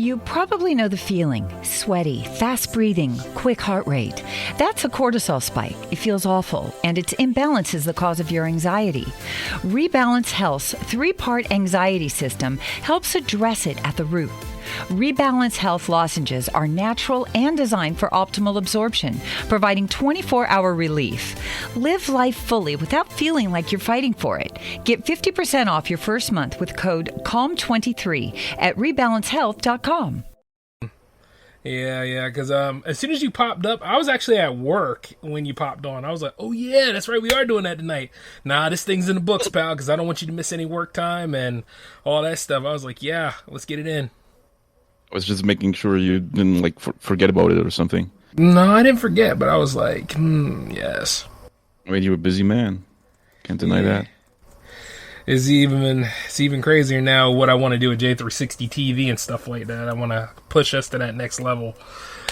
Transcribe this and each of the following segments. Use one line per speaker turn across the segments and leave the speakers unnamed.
You probably know the feeling. Sweaty, fast breathing, quick heart rate. That's a cortisol spike. It feels awful, and its imbalance is the cause of your anxiety. Rebalance Health's 3-part anxiety system helps address it at the root. Rebalance Health lozenges are natural and designed for optimal absorption, providing 24-hour relief. Live life fully without feeling like you're fighting for it. Get 50% off your first month with code CALM23 at rebalancehealth.com.
Yeah, because as soon as you popped up, I was actually at work when you popped on. I was like, oh yeah, that's right, we are doing that tonight. Nah, this thing's in the books, pal, because I don't want you to miss any work time and all that stuff. I was like, yeah, let's get it in.
I was just making sure you didn't forget about it or something.
No, I didn't forget, but I was like, yes.
I mean, you're a busy man. Can't deny that.
It's even crazier now what I want to do with J360 TV and stuff like that. I want to push us to that next level.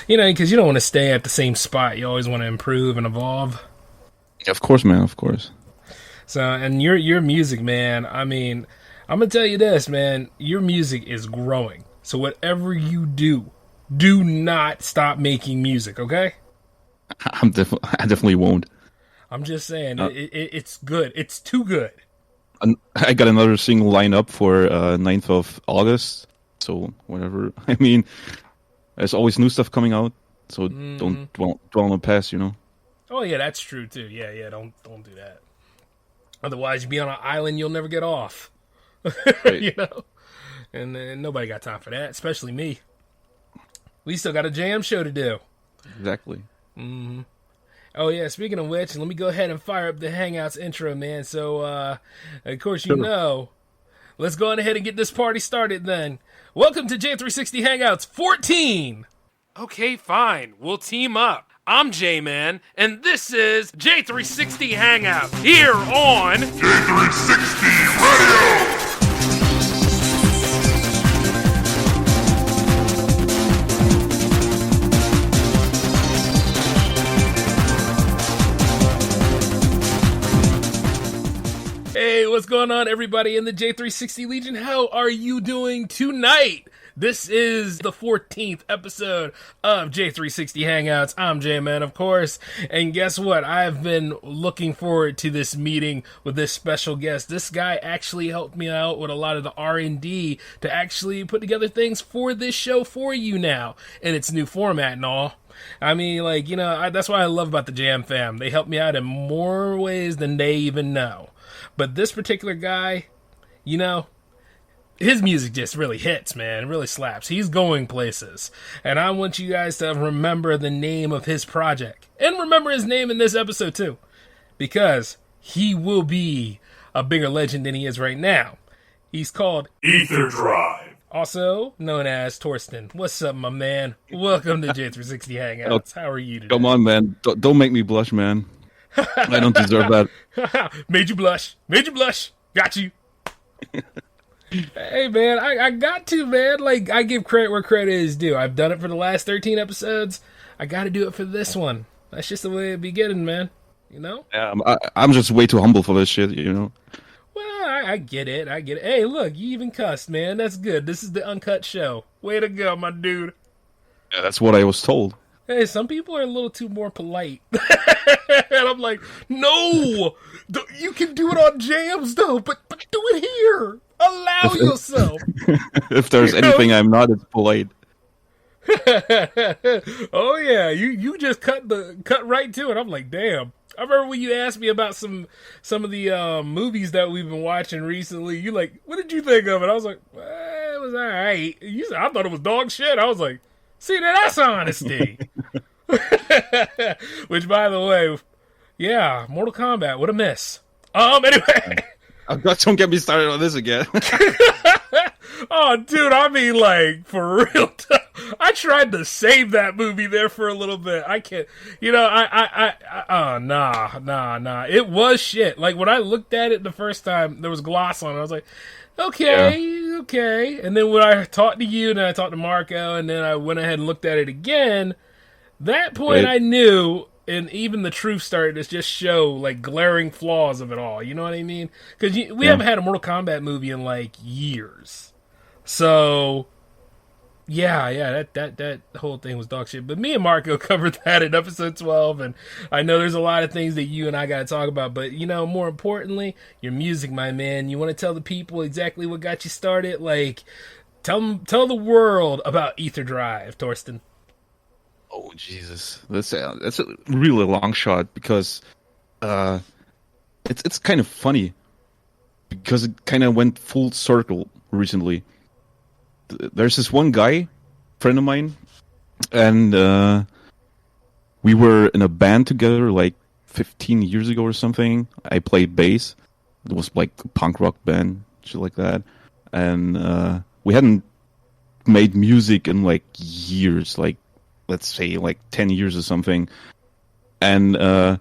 Because you don't want to stay at the same spot. You always want to improve and evolve.
Of course, man, of course.
So, and your music, man, I mean, I'm going to tell you this, man. Your music is growing. So whatever you do not stop making music, okay?
I definitely won't.
I'm just saying, it's good. It's too good.
I got another single lined up for 9th of August. So whatever. I mean, there's always new stuff coming out. So don't dwell on the past,
Oh yeah, that's true too. Yeah. Don't do that. Otherwise, you'll be on an island you'll never get off.
Right.
And nobody got time for that, especially me. We still got a jam show to do.
Exactly.
Mm-hmm. Oh, yeah, speaking of which, let me go ahead and fire up the Hangouts intro, man. So, of course, let's go on ahead and get this party started then. Welcome to J360 Hangouts 14! Okay, fine. We'll team up. I'm J-Man, and this is J360 Hangouts here on
J360 Radio!
Hey, what's going on, everybody in the J360 Legion? How are you doing tonight? This is the 14th episode of J360 Hangouts. I'm J-Man, of course. And guess what? I've been looking forward to this meeting with this special guest. This guy actually helped me out with a lot of the R&D to actually put together things for this show for you now in its new format and all. I mean, that's what I love about the Jam Fam. They help me out in more ways than they even know. But this particular guy, his music just really hits, man. It really slaps. He's going places. And I want you guys to remember the name of his project. And remember his name in this episode, too. Because he will be a bigger legend than he is right now. He's called
Etherdrive.
Also known as Torsten. What's up, my man? Welcome to J360 Hangouts. How are you today?
Come on, man. Don't make me blush, man. I don't deserve that.
Made you blush. Got you. Hey, man, I got to, man. I give credit where credit is due. I've done it for the last 13 episodes. I got to do it for this one. That's just the way it be getting, man.
Yeah, I'm just way too humble for this shit,
Well, I get it. Hey, look, you even cussed, man. That's good. This is the uncut show. Way to go, my dude.
Yeah, that's what I was told.
Hey, some people are a little too more polite. And I'm like, no! You can do it on jams, though, but do it here! Allow yourself!
If there's anything I'm not, it's polite.
Oh, yeah, you just cut right to it. I'm like, damn. I remember when you asked me about some of the movies that we've been watching recently. You like, what did you think of it? I was like, well, it was all right. You said, I thought it was dog shit. I was like, see, that's honesty. Which, by the way, yeah, Mortal Kombat, what a miss. Anyway.
Don't get me started on this again.
Oh, dude, I mean, for real. I tried to save that movie there for a little bit. I can't, nah. It was shit. When I looked at it the first time, there was gloss on it. I was like, okay. And then when I talked to you, and then I talked to Marco, and then I went ahead and looked at it again, that point I knew, and even the truth started to just show, glaring flaws of it all. You know what I mean? Because we haven't had a Mortal Kombat movie in, years. So, Yeah, that whole thing was dog shit. But me and Marco covered that in episode 12, and I know there's a lot of things that you and I got to talk about. But more importantly, your music, my man. You want to tell the people exactly what got you started? Like, tell the world about Etherdrive, Torsten.
Oh Jesus, that's a really long shot because it's kind of funny because it kind of went full circle recently. There's this one guy, friend of mine, and we were in a band together like 15 years ago or something. I played bass. It was like a punk rock band, shit like that. And we hadn't made music in like years, like let's say like 10 years or something. And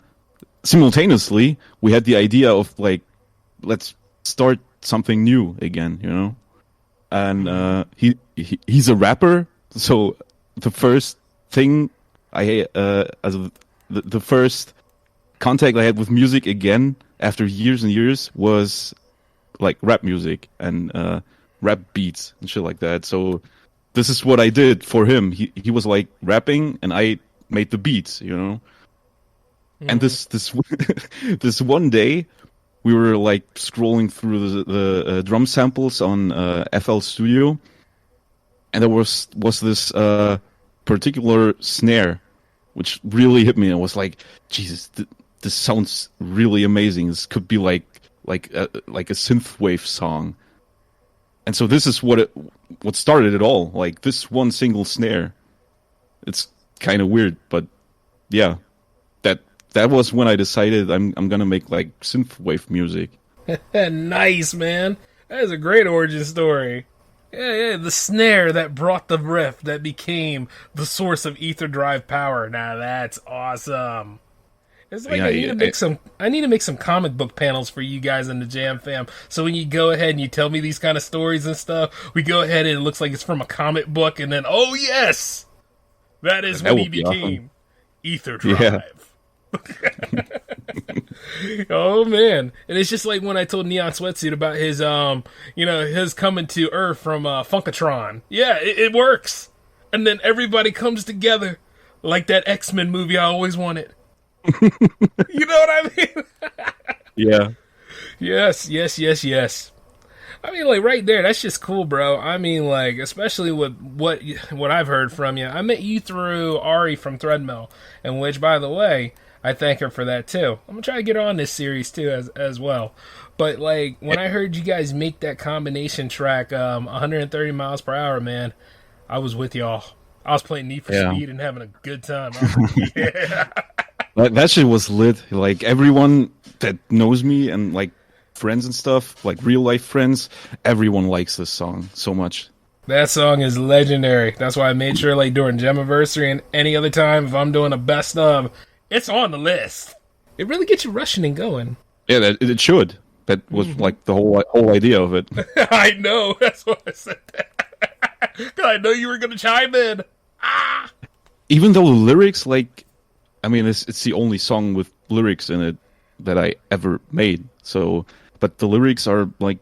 simultaneously, we had the idea of like, let's start something new again, And he's a rapper, so the first thing the first contact I had with music again after years and years was like rap music and rap beats and shit like that. So this is what I did for him. He was like rapping and I made the beats, And this this one day, we were like scrolling through the drum samples on FL Studio, and there was this particular snare, which really hit me. I was like, Jesus, this sounds really amazing. This could be like a synthwave song. And so this is what started it all. Like this one single snare. It's kind of weird, but yeah, that was when I decided I'm gonna make like synthwave music.
Nice, man. That is a great origin story. Yeah, the snare that brought the riff that became the source of Etherdrive power. Now that's awesome. It's like I need to make some comic book panels for you guys in the Jam Fam. So when you go ahead and you tell me these kind of stories and stuff, we go ahead and it looks like it's from a comic book, and then oh yes, that is when he became Etherdrive. Yeah. Oh man, and it's just like when I told Neon Sweatsuit about his his coming to Earth from Funkatron. Yeah, it works, and then everybody comes together like that X-Men movie I always wanted. You know what I mean?
Yeah.
Yes. I mean, like right there, that's just cool, bro. I mean, like especially with what I've heard from you. I met you through Ari from Threadmill, and which, by the way, I thank her for that too. I'm gonna try to get her on this series too as well. But like when I heard you guys make that combination track, 130 miles per hour, man, I was with y'all. I was playing Need for Speed and having a good time. Yeah.
That shit was lit. Like everyone that knows me and like friends and stuff, like real life friends, everyone likes this song so much.
That song is legendary. That's why I made sure like during Gemiversary and any other time if I'm doing a best of, it's on the list. It really gets you rushing and going.
Yeah, it should. That was like the whole idea of it.
I know. That's why I said that. Because I know you were going to chime in. Ah!
Even though the lyrics, like, I mean, it's the only song with lyrics in it that I ever made. So, but the lyrics are like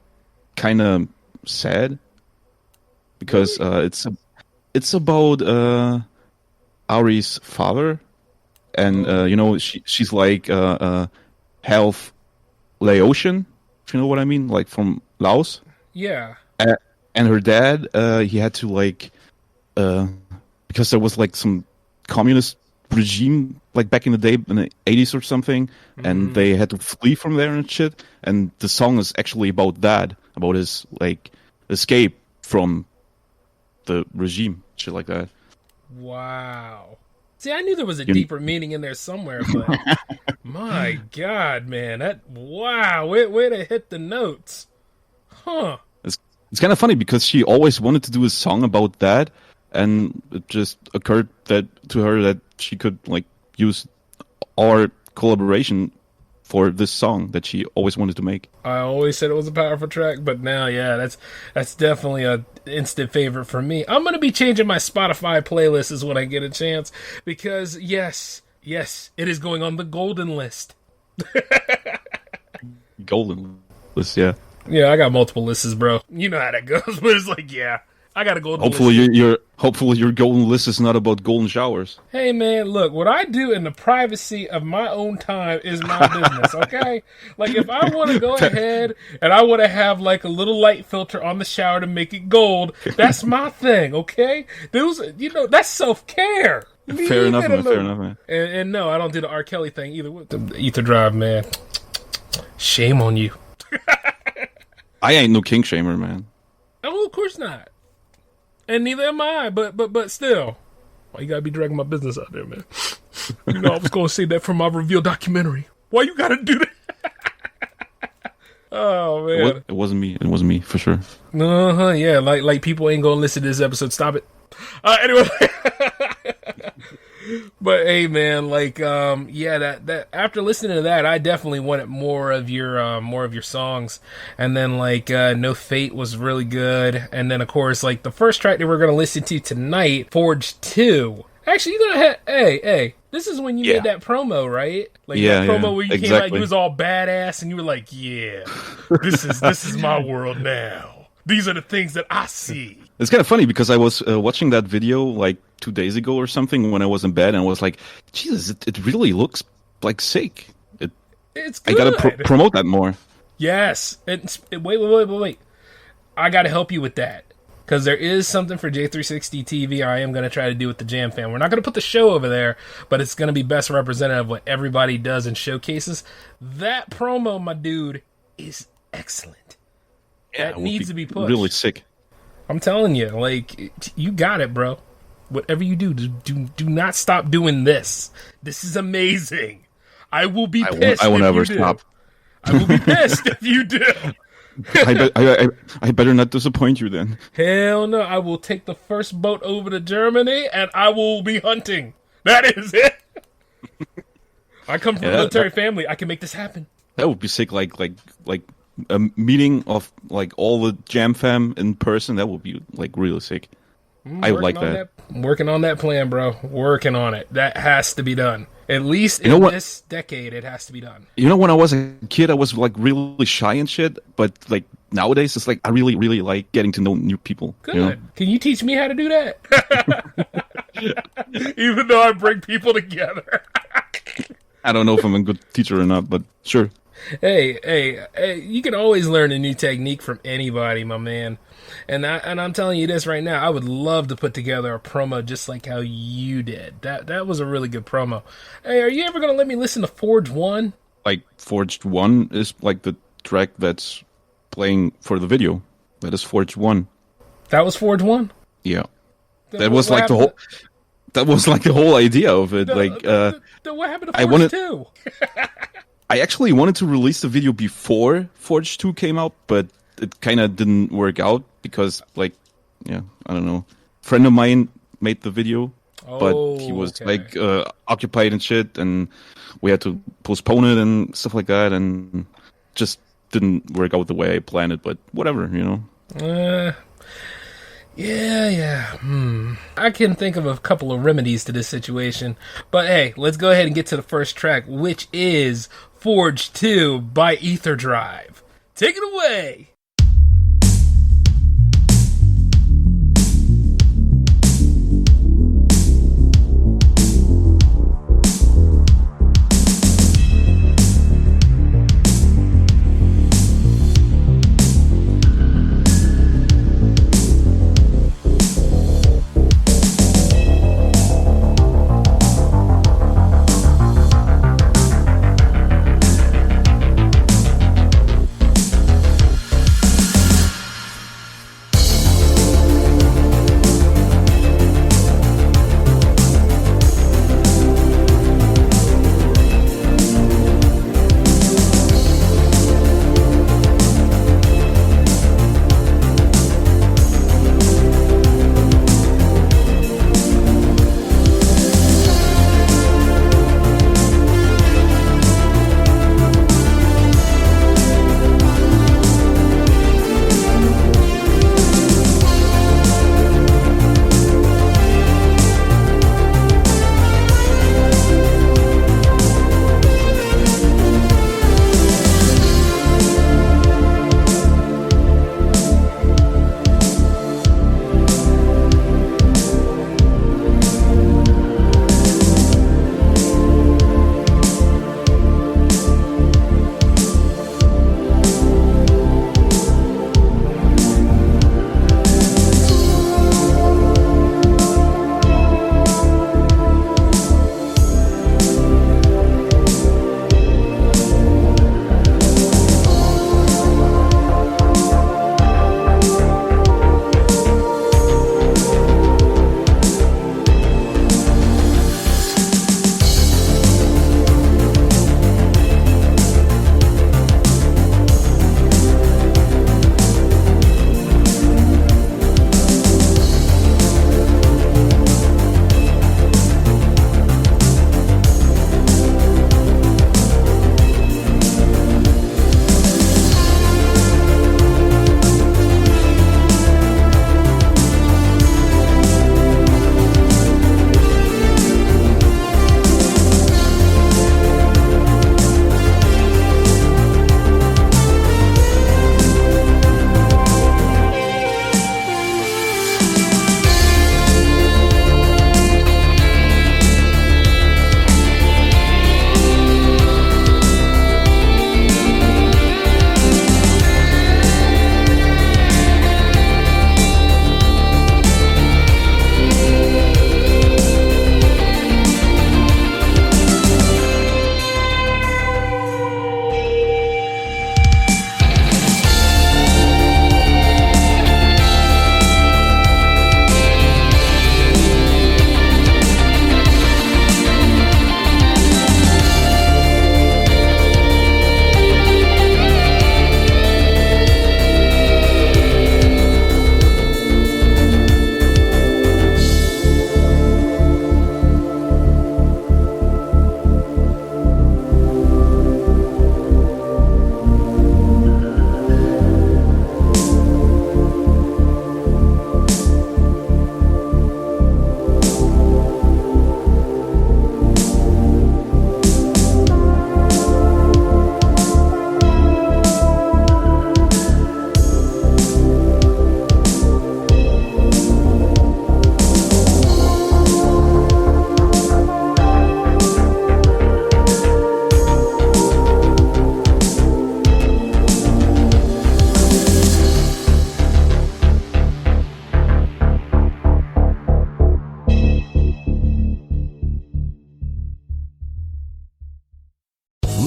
kind of sad because it's about Ari's father. And she's like half Laotian, if you know what I mean, like from Laos.
Yeah.
And her dad, he had to like, because there was like some communist regime like back in the day in the 80s or something, and they had to flee from there and shit. And the song is actually about that, about his like escape from the regime, shit like that.
Wow. See, I knew there was a deeper meaning in there somewhere, but my God, man, way to hit the notes, huh?
It's kind of funny because she always wanted to do a song about that, and it just occurred to her that she could like use our collaboration for this song that she always wanted to make.
I always said it was a powerful track, but now, yeah, that's definitely a instant favorite for me. I'm gonna be changing my Spotify playlists when I get a chance because yes, it is going on the golden list.
Golden list, yeah.
Yeah, I got multiple lists, bro. You know how that goes, but it's like, yeah, I got a golden
Hopefully,
list.
hopefully your golden list is not about golden showers.
Hey man, look, what I do in the privacy of my own time is my business, okay? Like if I want to go ahead and I want to have like a little light filter on the shower to make it gold, that's my thing, okay? That's self-care.
Fair enough, man.
And no, I don't do the R. Kelly thing either with the Etherdrive, man. Shame on you.
I ain't no king shamer, man.
Oh, of course not. And neither am I, but still. Why you gotta be dragging my business out there, man? You know I was gonna say that for my reveal documentary. Why you gotta do that? Oh man.
It wasn't me. It wasn't me, for sure.
Yeah, like people ain't gonna listen to this episode. Stop it. Anyway. But hey man, like that after listening to that, I definitely wanted more of your songs. And then like No Fate was really good. And then of course like the first track that we're gonna listen to tonight, Forge 2. Actually, you're gonna have hey, this is when you made that promo, right? Like that promo where you came out, you was all badass and you were like, yeah, this is my world now. These are the things that I see.
It's kind of funny because I was watching that video like 2 days ago or something when I was in bed, and I was like, Jesus, it really looks like sick.
It's good.
I gotta promote that more.
Yes. Wait. I gotta help you with that. Because there is something for J360 TV I am going to try to do with the Jam Fam. We're not going to put the show over there, but it's going to be best representative of what everybody does and showcases. That promo, my dude, is excellent.
Yeah,
that needs to be pushed.
Really sick.
I'm telling you, like, you got it, bro. Whatever you do not stop doing this. This is amazing. I will be pissed
I won't
if
ever
you do.
stop.
I will be pissed if you do.
I better not disappoint you then.
Hell no. I will take the first boat over to Germany and I will be hunting. That is it. I come from a military family. I can make this happen.
That would be sick. Like a meeting of like all the Jam Fam in person. That would be like really sick. I would like that.
I'm working on that plan, bro. Working on it. That has to be done. At least in this decade, it has to be done.
You know, when I was a kid, I was like really shy and shit. But like nowadays, it's like I really, really like getting to know new people.
Good.
You know?
Can you teach me how to do that? Even though I bring people together.
I don't know if I'm a good teacher or not, but sure.
Hey, you can always learn a new technique from anybody, my man. And I'm telling you this right now, I would love to put together a promo just like how you did. That was a really good promo. Hey, are you ever going to let me listen to Forge 1?
Like, Forged 1 is like the track that's playing for the video. That is Forge 1.
That was Forge 1?
Yeah. That was like the whole... That was like the whole idea of it. Then
what happened to Forge 2?
I actually wanted to release the video before Forge 2 came out, but it kind of didn't work out because, like, I don't know. A friend of mine made the video, but he was like occupied and shit, and we had to postpone it and stuff like that, and just didn't work out the way I planned it. But whatever, you know.
Yeah. I can think of a couple of remedies to this situation. But hey, let's go ahead and get to the first track, which is Forge 2 by Etherdrive. Take it away!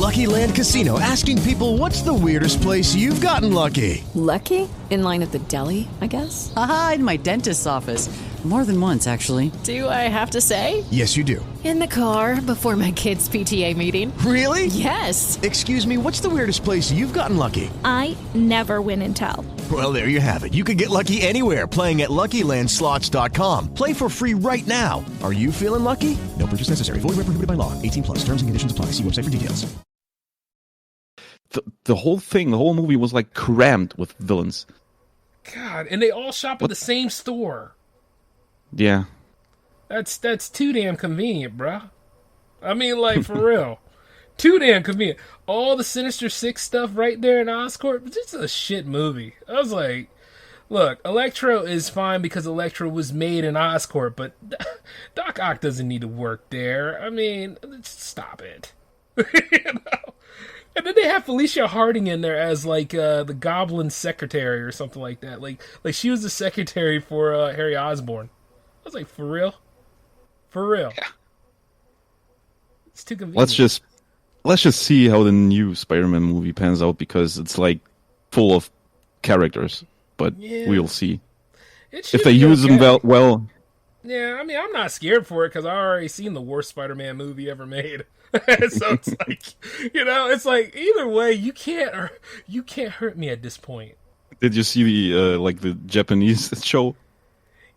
Lucky Land Casino, asking people, what's the weirdest place you've gotten lucky?
Lucky? In line at the deli, I guess?
Aha, in my dentist's office. More than once, actually.
Do I have to say?
Yes, you do.
In the car before my kids' PTA meeting.
Really?
Yes.
Excuse me, what's the weirdest place you've gotten lucky?
I never win and tell.
Well, there you have it. You can get lucky anywhere, playing at LuckyLandSlots.com. Play for free right now. Are you feeling lucky? No purchase necessary. Void where prohibited by law. 18+. Terms and conditions apply. See website for details.
The whole thing, the whole movie was like crammed with villains.
God, and they all shop at the same store.
Yeah.
That's too damn convenient, bruh. I mean, like, for real. Too damn convenient. All the Sinister Six stuff right there in Oscorp, it's just a shit movie. I was like, look, Electro is fine because Electro was made in Oscorp, but Doc Ock doesn't need to work there. I mean, stop it. You know? And then they have Felicia Harding in there as, like, the Goblin secretary or something like that. Like she was the secretary for Harry Osborn. I was like, for real? For real?
Yeah.
It's too convenient.
Let's just see how the new Spider-Man movie pans out, because it's like full of characters. But we'll see if they use them well.
Yeah, I mean, I'm not scared for it because I already seen the worst Spider-Man movie ever made. So it's like, you know, it's like either way, you can't hurt me at this point.
Did you see the Japanese show?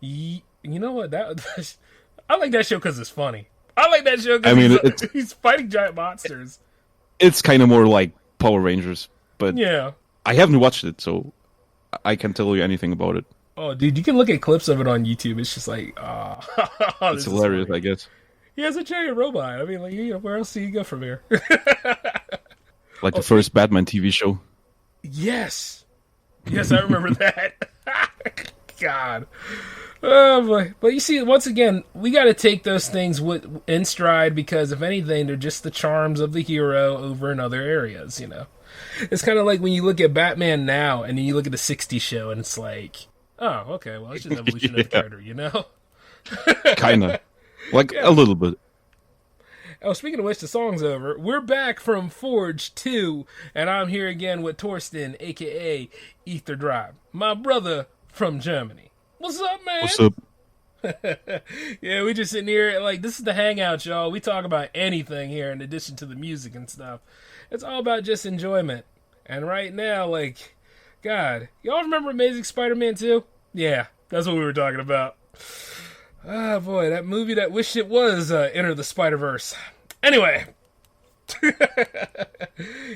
You know what? I like that show because it's funny. I like that show because he's fighting giant monsters.
It's kind of more like Power Rangers, but
yeah, I
haven't watched it, so I can't tell you anything about it.
Oh, dude, you can look at clips of it on YouTube. It's just like,
it's hilarious, I guess.
He has a giant robot. I mean, like, you know, where else do you go from here?
Like the first Batman TV show.
Yes, I remember that. God. Oh boy. But you see, once again, we got to take those things in stride, because if anything, they're just the charms of the hero over in other areas, you know? It's kind of like when you look at Batman now and then you look at the 60s show and it's like, oh, okay, well, it's just evolution of the character, you know?
Kind of. Like, a little bit.
Oh, speaking of which, the song's over. We're back from Forge 2, and I'm here again with Torsten, a.k.a. Etherdrive, my brother from Germany. What's up, man?
What's up?
Yeah, we just sitting here, like, this is the hangout, y'all. We talk about anything here in addition to the music and stuff. It's all about just enjoyment. And right now, like, God, y'all remember Amazing Spider-Man 2? Yeah, that's what we were talking about. Ah, boy, that movie that wished it was Enter the Spider-Verse. Anyway,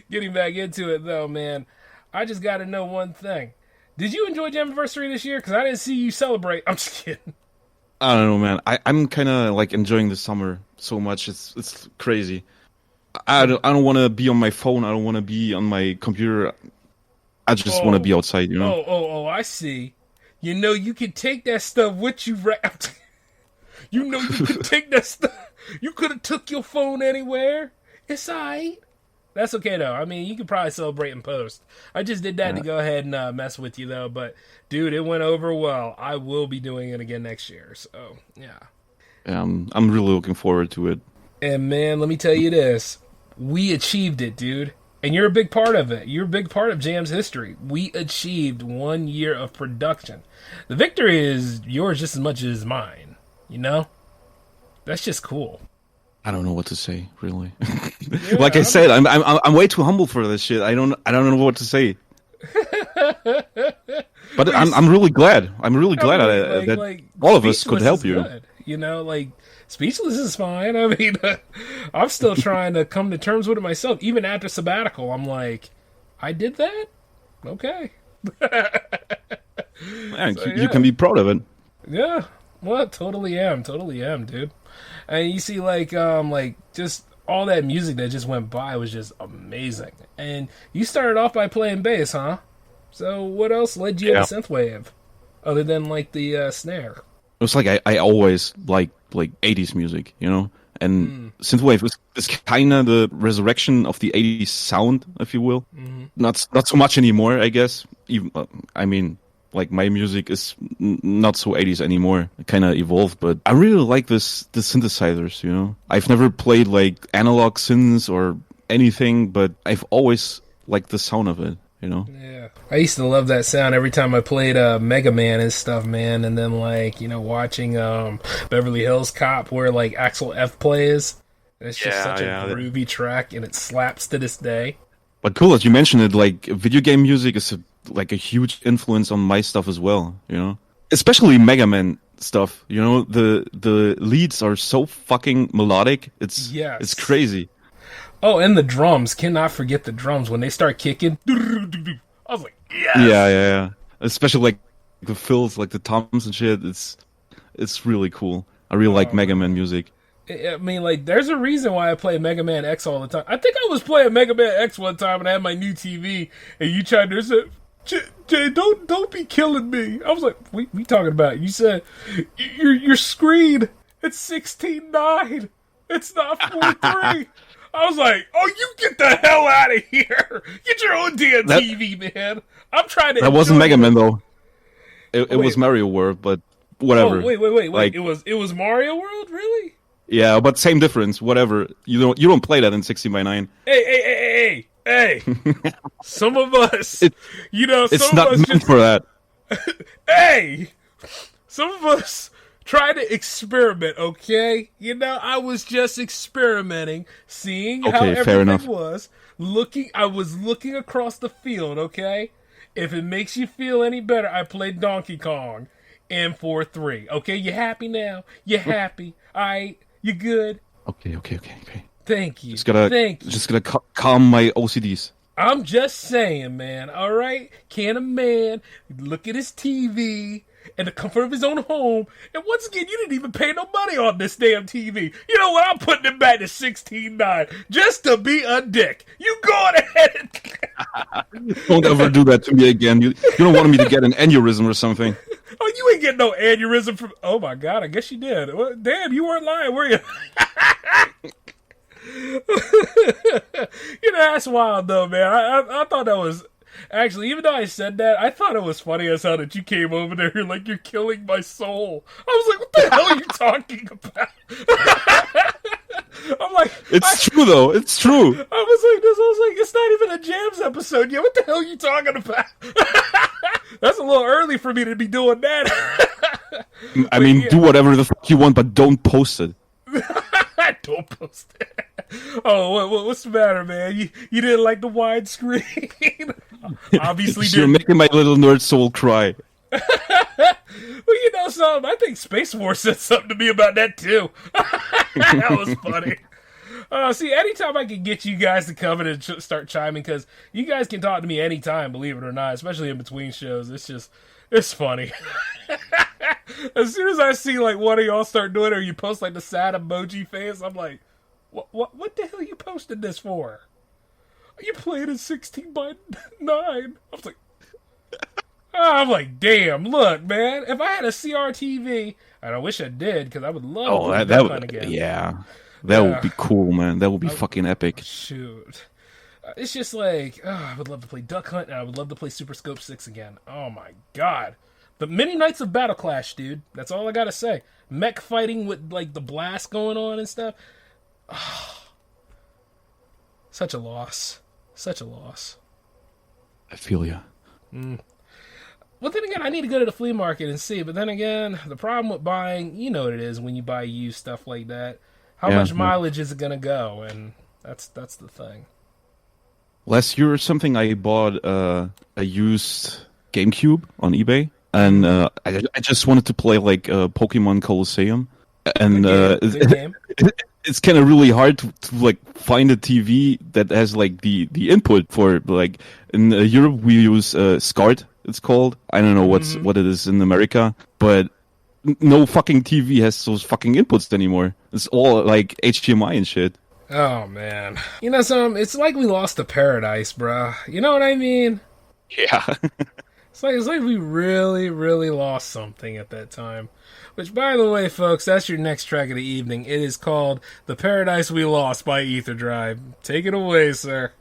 getting back into it, though, man, I just got to know one thing. Did you enjoy Jammiversary this year? Because I didn't see you celebrate. I'm just kidding.
I don't know, man. I'm kind of like enjoying the summer so much. It's crazy. I don't want to be on my phone. I don't want to be on my computer. I just want to be outside, you know?
Oh, I see. You know, you can take that stuff with you. You know, you could take that stuff. You could have took your phone anywhere. It's all right. That's okay, though. I mean, you could probably celebrate in post. I just did that to go ahead and mess with you, though. But, dude, it went over well. I will be doing it again next year. So, yeah.
I'm really looking forward to it.
And, man, let me tell you this. We achieved it, dude. And you're a big part of it. You're a big part of Jam's history. We achieved 1 year of production. The victory is yours just as much as mine. You know? That's just cool.
I don't know what to say, really. Yeah, like I said, I'm way too humble for this shit. I don't know what to say. But I'm really glad. I'm really glad that all of us could help you.
Good. You know, like, Speechless is fine. I mean, I'm still trying to come to terms with it myself. Even after sabbatical, I'm like, I did that? Okay.
Man, so, you can be proud of it.
Yeah. Well, totally am, dude. And you see, like, just all that music that just went by was just amazing. And you started off by playing bass, huh? So what else led you to synthwave, other than, like, the snare?
It was like I always liked, like, 80s music, you know? And synthwave is kind of the resurrection of the 80s sound, if you will. Mm-hmm. Not so much anymore, I guess. Even, I mean, like, my music is not so 80s anymore. It kind of evolved, but I really like the synthesizers, you know? I've never played, like, analog synths or anything, but I've always liked the sound of it, you know?
Yeah. I used to love that sound every time I played Mega Man and stuff, man. And then, like, you know, watching Beverly Hills Cop where, like, Axel F plays. It's just such a groovy track, and it slaps to this day.
But cool that you mentioned it, like, video game music is like a huge influence on my stuff as well, you know? Especially Mega Man stuff, you know? The leads are so fucking melodic. It's crazy.
Oh, and the drums. Cannot forget the drums. When they start kicking, I was like, yes!
Yeah. Especially, like, the fills, like, the toms and shit. It's really cool. I really like Mega Man music.
I mean, like, there's a reason why I play Mega Man X all the time. I think I was playing Mega Man X one time and I had my new TV, and you tried to say, Jay, don't be killing me. I was like, we talking about? You said, your screen, it's 16:9. It's not 4:3. I was like, oh, you get the hell out of here. Get your own damn TV, man. I'm trying to...
That wasn't Mega Man, though. It was Mario World, but whatever.
Oh, wait.
Like,
it was Mario World? Really?
Yeah, but same difference. Whatever. You don't play that in 16:9.
Hey. Some of us,
it's not meant for that.
Hey, some of us try to experiment. Okay, I was just experimenting, seeing how everything was. I was looking across the field. Okay, if it makes you feel any better, I played Donkey Kong in 4-3. Okay, you happy now? You happy? All right. You good?
Okay.
Thank you.
Just gonna calm my OCDs.
I'm just saying, man. All right, can a man look at his TV in the comfort of his own home? And once again, you didn't even pay no money on this damn TV. You know what? I'm putting it back to 16:9 just to be a dick. You go on ahead.
Don't ever do that to me again. You don't want me to get an aneurysm or something.
Oh, you ain't getting no aneurysm from... Oh, my God, I guess you did. Well, damn, you weren't lying, were you? That's wild, though, man. I thought that was... Actually, even though I said that, I thought it was funny as hell that you came over there like, you're killing my soul. I was like, what the hell are you talking about? I'm like...
It's true, though. It's true.
I was like, it's not even a Jams episode yet. What the hell are you talking about? That's a little early for me to be doing that.
I mean, do whatever the fuck you want, but don't post it.
Don't post it. Oh, what's the matter, man? You didn't like the widescreen? Obviously,
you're making my little nerd soul cry.
Well, you know something? I think Space Force said something to me about that too. That was funny. See, anytime I can get you guys to come in and start chiming, because you guys can talk to me anytime, believe it or not, especially in between shows. It's funny. As soon as I see like one of y'all start doing it, or you post like the sad emoji face, I'm like, what the hell are you posting this for? Are you playing in 16:9? I'm like, damn, look, man, if I had a CRTV, and I wish I did, because I would love to play that again.
Yeah. That would be cool, man. That would be fucking epic.
Shoot. It's just like, I would love to play Duck Hunt, and I would love to play Super Scope 6 again. Oh my god. The many nights of Battle Clash, dude. That's all I gotta say. Mech fighting with, like, the blast going on and stuff. Oh, such a loss. Such a loss.
I feel ya.
Well, then again, I need to go to the flea market and see. But then again, the problem with buying, you know what it is when you buy used stuff like that. How much mileage is it going to go? And that's the thing.
Last year or something, I bought a used GameCube on eBay. And I just wanted to play like Pokemon Colosseum. And
good game.
It's kind of really hard to like find a TV that has like the input for like in Europe we use SCART. It's called. I don't know what it is in America, but no fucking TV has those fucking inputs anymore. It's all like HDMI and shit.
Oh man, you know something? It's like we lost the paradise, bruh. You know what I mean?
Yeah.
It's like we really, really lost something at that time. Which, by the way, folks, that's your next track of the evening. It is called "The Paradise We Lost" by Etherdrive. Take it away, sir.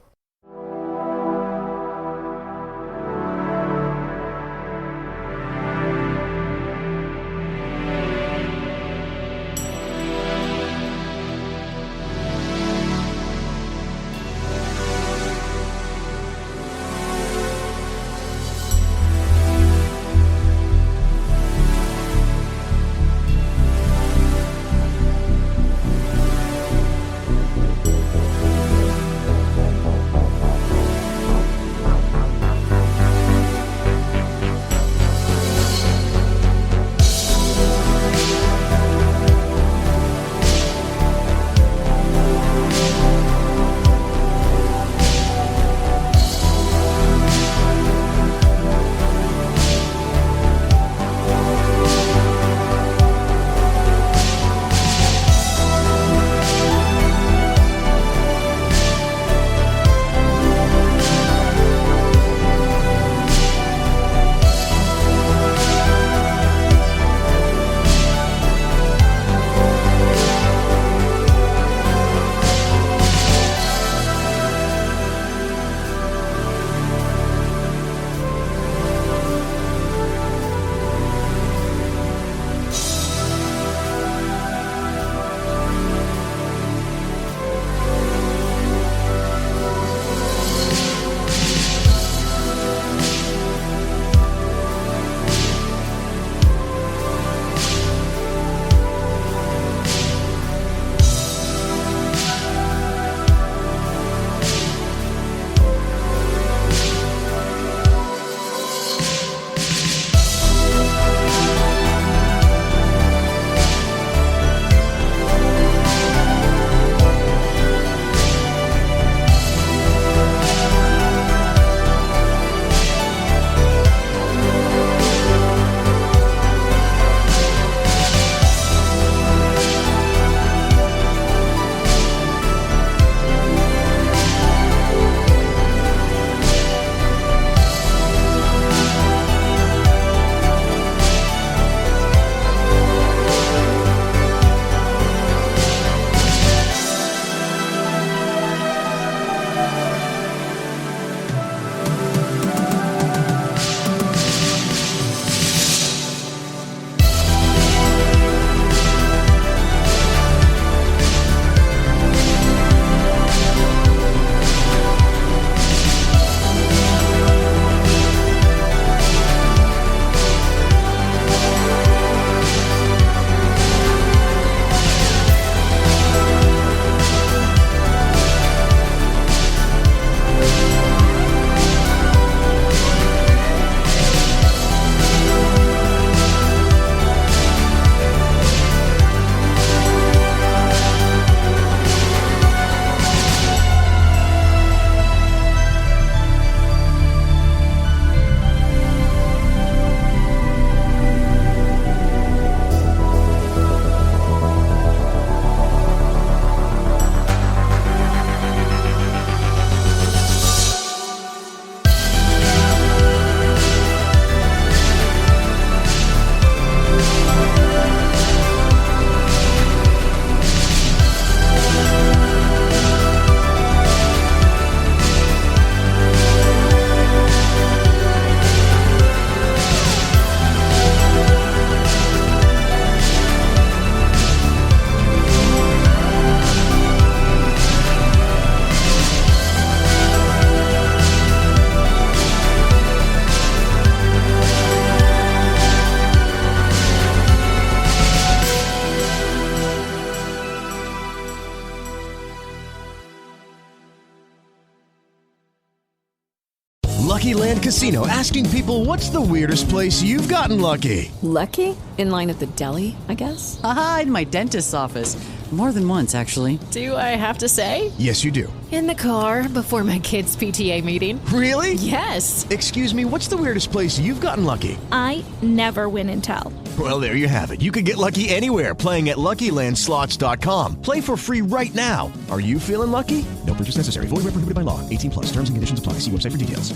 Lucky Land Casino, asking people, what's the weirdest place you've gotten lucky?
Lucky? In line at the deli, I guess?
Aha, in my dentist's office. More than once, actually.
Do I have to say?
Yes, you do.
In the car before my kids' PTA meeting.
Really?
Yes.
Excuse me, what's the weirdest place you've gotten lucky?
I never win and tell.
Well, there you have it. You can get lucky anywhere, playing at LuckyLandSlots.com. Play for free right now. Are you feeling lucky? No purchase necessary. Void where prohibited by law. 18 plus. Terms and conditions apply. See website for details.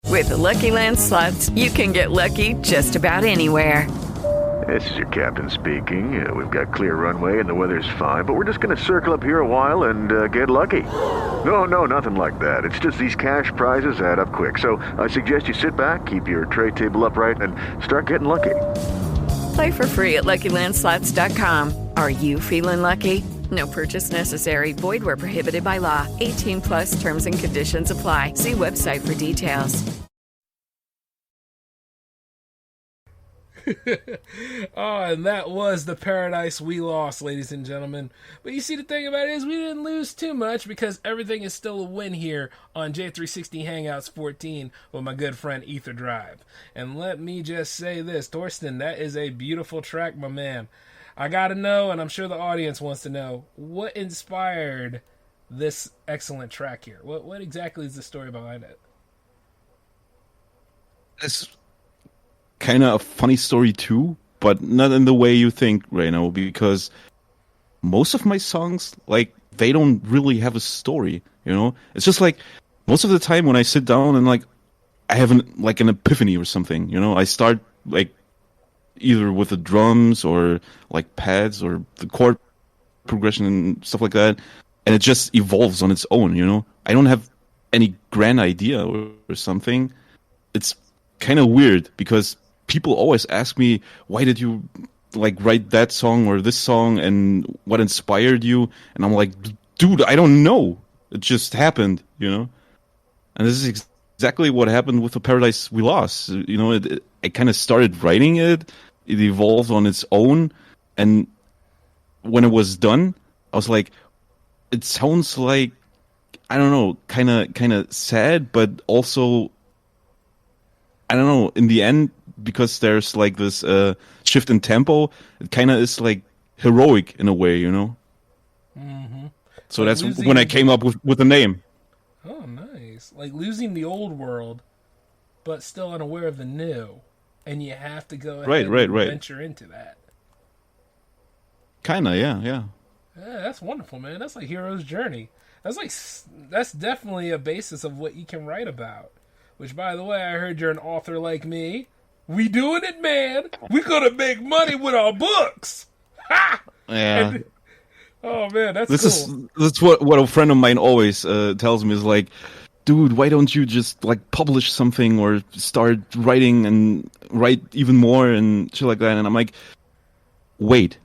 With the Lucky Land Slots, you can get lucky just about anywhere.
This is your captain speaking. We've got clear runway and the weather's fine, but we're just going to circle up here a while and get lucky. No, nothing like that. It's just these cash prizes add up quick. So I suggest you sit back, keep your tray table upright, and start getting lucky.
Play for free at LuckyLandSlots.com. Are you feeling lucky? No purchase necessary. Void where prohibited by law. 18 plus terms and conditions apply. See website for details.
Oh, and that was the paradise we lost, ladies and gentlemen. But you see, the thing about it is we didn't lose too much because everything is still a win here on J360 Hangouts 14 with my good friend Etherdrive. And let me just say this, Torsten, that is a beautiful track, my man. I gotta know, and I'm sure the audience wants to know, what inspired this excellent track here? What exactly is the story behind it?
It's kind of a funny story too, but not in the way you think, Reno, because most of my songs, like, they don't really have a story, you know? It's just like, most of the time when I sit down and, like, I have an epiphany or something, you know? I start, like, either with the drums or, like, pads or the chord progression and stuff like that, and it just evolves on its own, you know? I don't have any grand idea or something. It's kind of weird because people always ask me, why did you, like, write that song or this song, and what inspired you? And I'm like, dude, I don't know. It just happened, you know? And this is exactly what happened with the Paradise We Lost. You know, I kind of started writing it. It evolved on its own. And when it was done, I was like, it sounds like, I don't know, kind of sad, but also, I don't know, in the end, because there's like this shift in tempo, it kind of is like heroic in a way, you know?
Mm-hmm.
So like that's when I came up with the name.
Oh, nice. Like losing the old world, but still unaware of the new. And you have to go ahead and venture into that.
Kinda, yeah.
Yeah, that's wonderful, man. That's like hero's journey. That's definitely a basis of what you can write about. Which, by the way, I heard you're an author like me. We doing it, man. We're gonna make money with our books. Ha!
Yeah.
And, oh man, that's cool.
That's what a friend of mine always tells me is like, dude, why don't you just like publish something or start writing and write even more and shit like that? And I'm like, wait,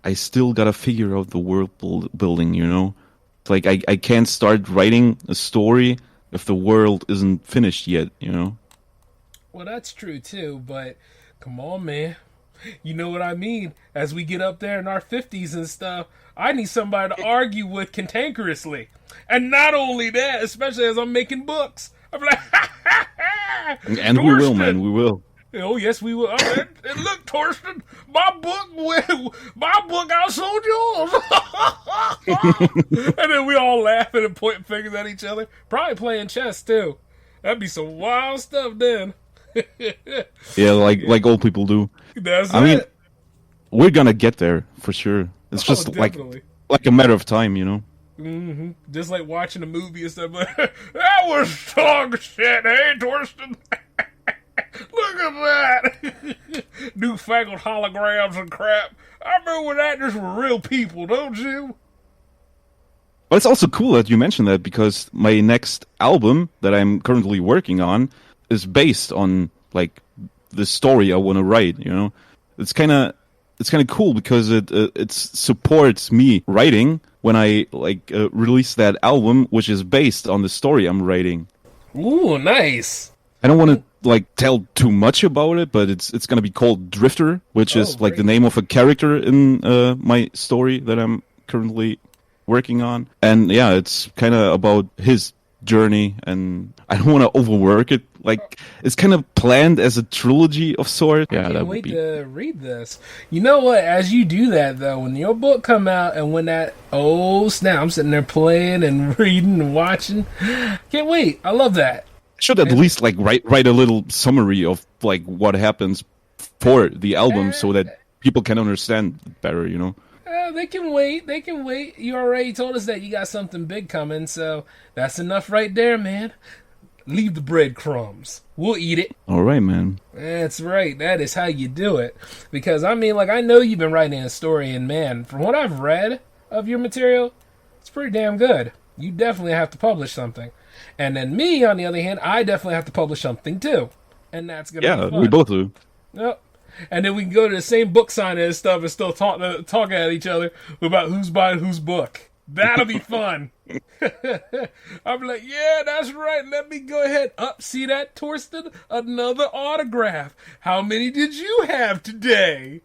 I still gotta figure out the world building, you know? It's like I can't start writing a story if the world isn't finished yet, you know?
Well, that's true too, but come on, man. You know what I mean? As we get up there in our 50s and stuff, I need somebody to argue with cantankerously. And not only that, especially as I'm making books. I'm like,
and we will, man, we will.
Oh, yes, we will. And look, Torsten, my book outsold yours. And then we all laughing and pointing fingers at each other. Probably playing chess, too. That'd be some wild stuff then.
Yeah, like old people do.
That's
I mean, we're gonna get there for sure. It's just like a matter of time, you know.
Mm-hmm. Just like watching a movie or something. That was dog shit, hey, Torsten. Look at that. Newfangled holograms and crap. I remember when actors were real people, don't you?
But it's also cool that you mentioned that because my next album that I'm currently working on is based on like the story I want to write. You know, it's kind of cool because it supports me writing when I release that album, which is based on the story I'm writing.
Ooh, nice.
I don't want to tell too much about it, but it's gonna be called Drifter, which is like the name of a character in my story that I'm currently working on. And yeah, it's kind of about his journey, and I don't want to overwork it. Like, it's kind of planned as a trilogy of sorts. Yeah,
I
that
can't
would
wait
be.
to read this. You know what? As you do that, though, when your book come out and when that, oh snap, I'm sitting there playing and reading and watching. Can't wait. I love that.
Should at least like write a little summary of like what happens for the album so that people can understand better, you know.
They can wait. They can wait. You already told us that you got something big coming, so that's enough right there, man. Leave the breadcrumbs. We'll eat it.
All right, man.
That's right. That is how you do it. Because, I mean, like, I know you've been writing a story, and, man, from what I've read of your material, it's pretty damn good. You definitely have to publish something. And then me, on the other hand, I definitely have to publish something, too. And that's going to be fun.
Yeah, we both do.
Yep. And then we can go to the same book signing and stuff and still talking at each other about who's buying whose book. That'll be fun. I'm like, yeah, that's right. Let me go ahead. See that, Torsten? Another autograph. How many did you have today?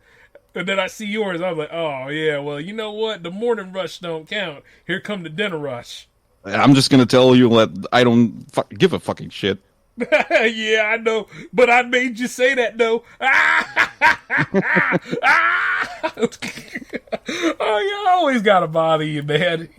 And then I see yours. I'm like, oh, yeah, well, you know what? The morning rush don't count. Here come the dinner rush.
I'm just going to tell you that I don't give a fucking shit.
Yeah, I know, but I made you say that, though. Oh, you always gotta bother you, man.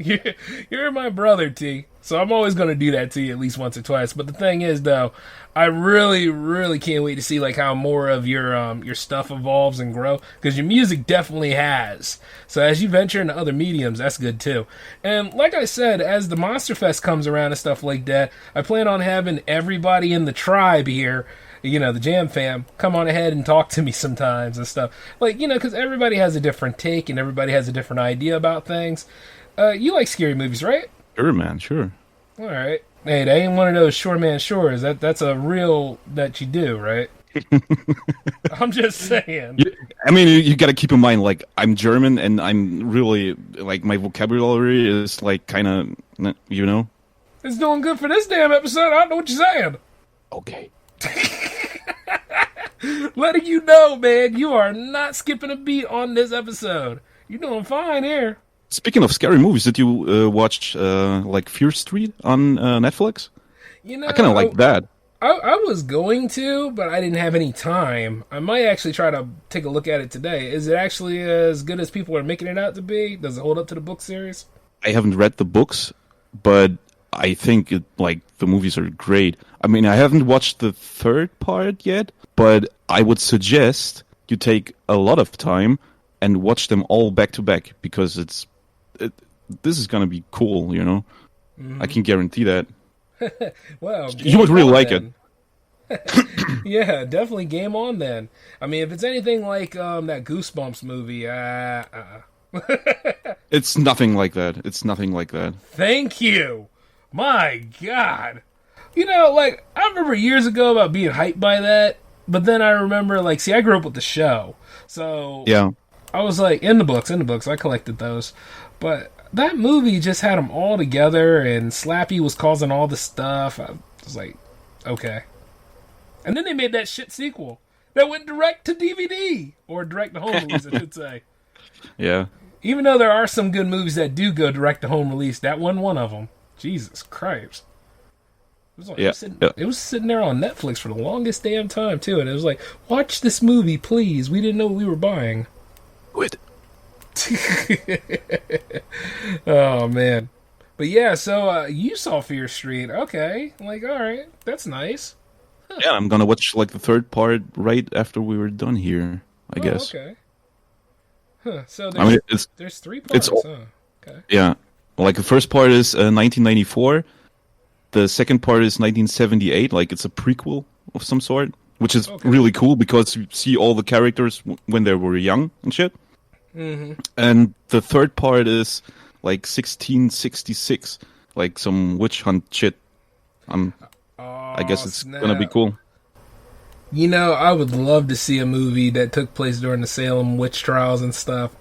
You're my brother, T. So I'm always gonna do that to you at least once or twice. But the thing is, though, I really, really can't wait to see like how more of your stuff evolves and grow, because your music definitely has. So as you venture into other mediums, that's good too. And like I said, as the Monster Fest comes around and stuff like that, I plan on having everybody in the tribe here, you know, the Jam Fam, come on ahead and talk to me sometimes and stuff. Like, you know, because everybody has a different take and everybody has a different idea about things. You like scary movies, right?
Sure, man, sure.
All right. Hey, that ain't one of those Shore Man Shores. That's a real that you do, right? I'm just saying.
I mean, you got to keep in mind, like, I'm German and I'm really, like, my vocabulary is, like, kind of, you know?
It's doing good for this damn episode. I don't know what you're saying.
Okay.
Letting you know, man, you are not skipping a beat on this episode. You're doing fine here.
Speaking of scary movies, did you watch like Fear Street on Netflix?
You know,
I kind of like that.
I was going to, but I didn't have any time. I might actually try to take a look at it today. Is it actually as good as people are making it out to be? Does it hold up to the book series?
I haven't read the books, but I think the movies are great. I mean, I haven't watched the third part yet, but I would suggest you take a lot of time and watch them all back to back, because this is gonna be cool, you know. Mm-hmm. I can guarantee that.
Well,
you would really like it.
Yeah, definitely game on then. I mean, if it's anything like that Goosebumps movie,
It's nothing like that. It's nothing like that.
Thank you. My God. You know, like, I remember years ago about being hyped by that, but then I remember, like, see, I grew up with the show, so
yeah,
I was like, in the books, I collected those, but that movie just had them all together, and Slappy was causing all the stuff. I was like, okay. And then they made that shit sequel that went direct to DVD, or direct to home release, I should say.
Yeah.
Even though there are some good movies that do go direct to home release, that wasn't one of them. Jesus Christ. It was sitting there on Netflix for the longest damn time, too, and it was like, watch this movie, please. We didn't know what we were buying.
Quit.
Oh, man. But yeah, so you saw Fear Street. Okay. Like, all right. That's nice. Huh.
Yeah, I'm gonna watch like the third part right after we were done here, I guess.
Okay. Huh. So there's 3 parts, huh? Okay.
Yeah. Like, the first part is 1994. The second part is 1978. Like, it's a prequel of some sort, which is really cool because you see all the characters when they were young and shit.
Mm-hmm.
And the third part is like 1666, like some witch hunt shit. I guess it's gonna be cool.
You know, I would love to see a movie that took place during the Salem witch trials and stuff.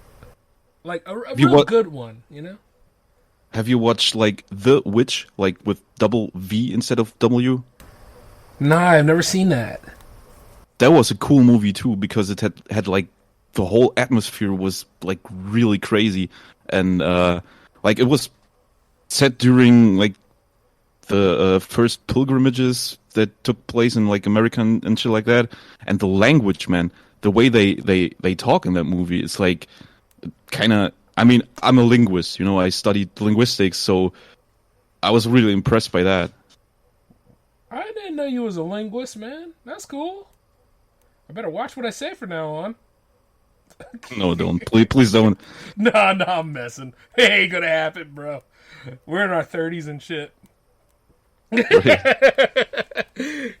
Like a real good one, you know?
Have you watched like The Witch, like with double V instead of W?
Nah, I've never seen that.
That was a cool movie too, because it had like the whole atmosphere was like really crazy, and like it was set during like the first pilgrimages that took place in like America and shit like that, and the language, man, the way they talk in that movie, it's like kind of. I mean, I'm a linguist, I studied linguistics, so I was really impressed by that.
I didn't know you was a linguist, man. That's cool. I better watch what I say from now on.
No, don't. Please don't.
No, I'm messing. It ain't gonna happen, bro. We're in our 30s and shit.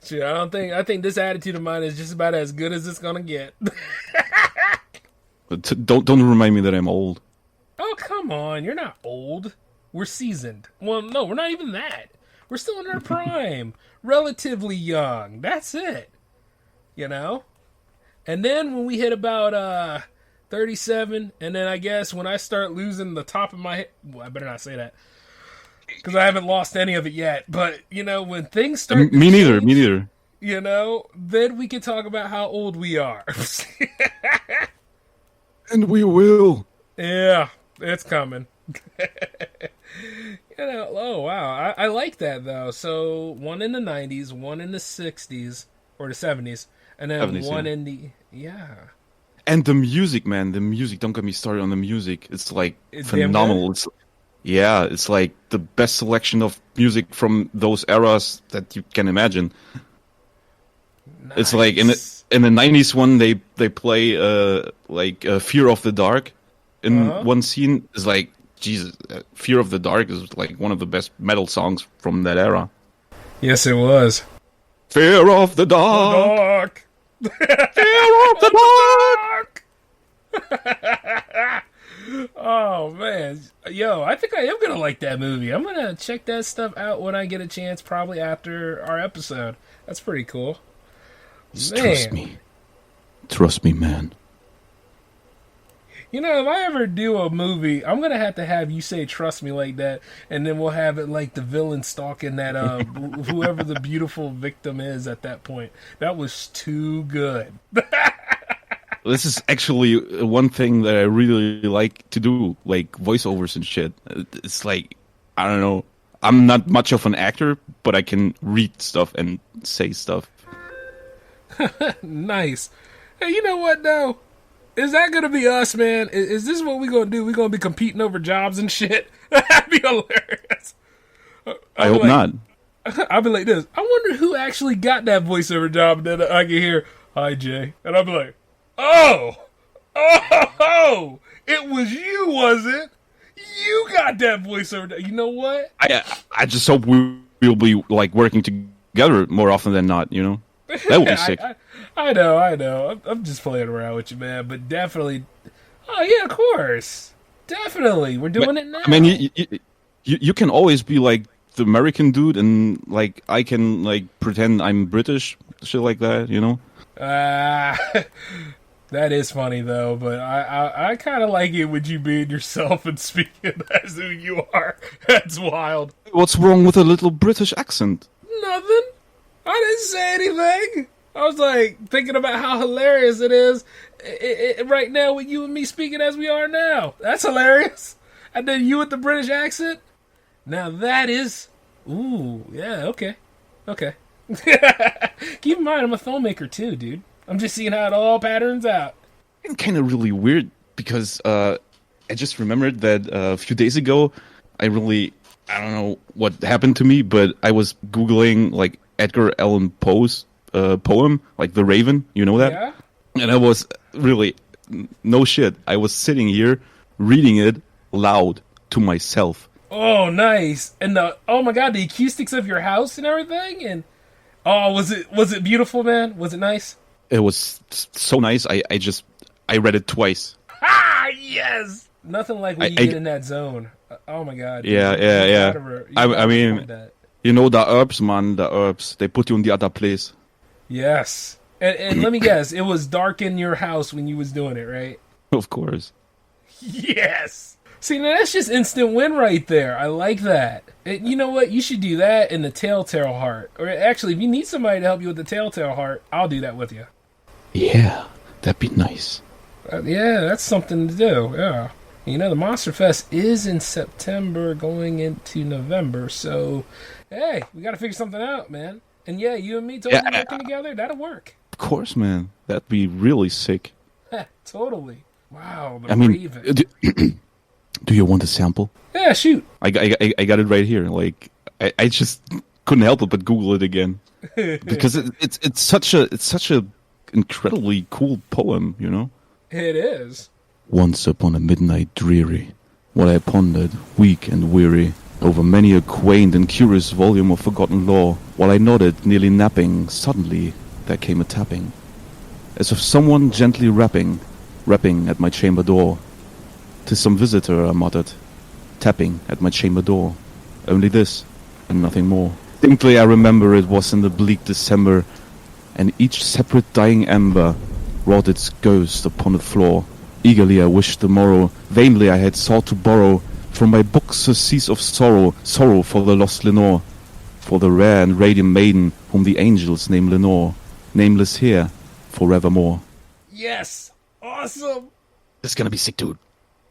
Shit, I think this attitude of mine is just about as good as it's gonna get.
Don't remind me that I'm old.
Oh, come on. You're not old. We're seasoned. Well, no, we're not even that. We're still in our prime. Relatively young. That's it. And then when we hit about 37, and then I guess when I start losing the top of my head, well, I better not say that because I haven't lost any of it yet. But when things start,
me neither.
Then we can talk about how old we are.
And we will.
Yeah, it's coming. Oh wow, I like that though. So one in the 90s, one in the 60s or the 70s, and then 70s, one in the
And the music, man, don't get me started on the music. It's like phenomenal. It's like the best selection of music from those eras that you can imagine. Nice. It's like in the 90s one they play Fear of the Dark in one scene. Is like, Jesus, Fear of the Dark is like one of the best metal songs from that era.
Yes, it was.
Fear of the Dark. Fear of the Dark.
Oh man, yo, I think I am gonna like that movie. I'm gonna check that stuff out when I get a chance, probably after our episode. That's pretty cool.
Trust me, man.
If I ever do a movie, I'm going to have you say trust me like that, and then we'll have it like the villain stalking that whoever the beautiful victim is at that point. That was too good.
This is actually one thing that I really like to do, like voiceovers and shit. It's like, I don't know, I'm not much of an actor, but I can read stuff and say stuff.
Nice. Hey, you know what, though? Is that going to be us, man? Is this what we're going to do? We're going to be competing over jobs and shit? That'd be hilarious.
I hope not.
I'll be like this. I wonder who actually got that voiceover job that I can hear, "Hi, Jay." And I'll be like, oh, it was you, was it? You got that voiceover. You know what?
I just hope we'll be like working together more often than not, That would be sick.
I know. I'm just playing around with you, man. But definitely. Oh, yeah, of course. Definitely. We're doing it now.
I mean, you can always be like the American dude, and like I can like pretend I'm British, shit like that,
That is funny, though. But I kind of like it when you being yourself and speaking as who you are. That's wild.
What's wrong with a little British accent?
Nothing. I didn't say anything. I was like thinking about how hilarious it is right now with you and me speaking as we are now. That's hilarious. And then you with the British accent. Now that is, ooh, yeah, okay. Keep in mind, I'm a filmmaker too, dude. I'm just seeing how it all patterns out.
It's kind of really weird because I just remembered that a few days ago, I don't know what happened to me, but I was Googling like Edgar Allan Poe's poem, like The Raven, you know that?
Yeah.
And I was really, no shit, I was sitting here reading it loud to myself.
Oh, nice. And oh my God, the acoustics of your house and everything? And oh, was it beautiful, man? Was it nice?
It was so nice. I read it twice.
Ah, yes! Nothing like when you get in that zone. Oh my God.
Yeah. I mean, the herbs, man, the herbs, they put you in the other place.
Yes. And let me guess, it was dark in your house when you was doing it, right?
Of course.
Yes. See, now that's just instant win right there. I like that. And you know what? You should do that in the Telltale Heart. Or actually, if you need somebody to help you with the Telltale Heart, I'll do that with you.
Yeah, that'd be nice.
Yeah, that's something to do. Yeah. You know, the Monster Fest is in September going into November, so hey, we got to figure something out, man. And yeah, you and me totally working together, that'll work.
Of course, man. That'd be really sick.
Totally. Wow,
I mean, do you want a sample?
Yeah, shoot.
I got it right here. Like, I just couldn't help it but Google it again. Because it's such a incredibly cool poem, you know?
It is.
Once upon a midnight dreary, while I pondered, weak and weary, over many a quaint and curious volume of forgotten lore, while I nodded, nearly napping, suddenly there came a tapping, as of someone gently rapping at my chamber door. 'Tis some visitor, I muttered, tapping at my chamber door. Only this, and nothing more. Distinctly I remember it was in the bleak December, and each separate dying ember wrought its ghost upon the floor. Eagerly I wished the morrow, vainly I had sought to borrow from my books surcease of sorrow, sorrow for the lost Lenore, for the rare and radiant maiden whom the angels name Lenore, nameless here forevermore.
Yes! Awesome!
This is gonna be sick, dude.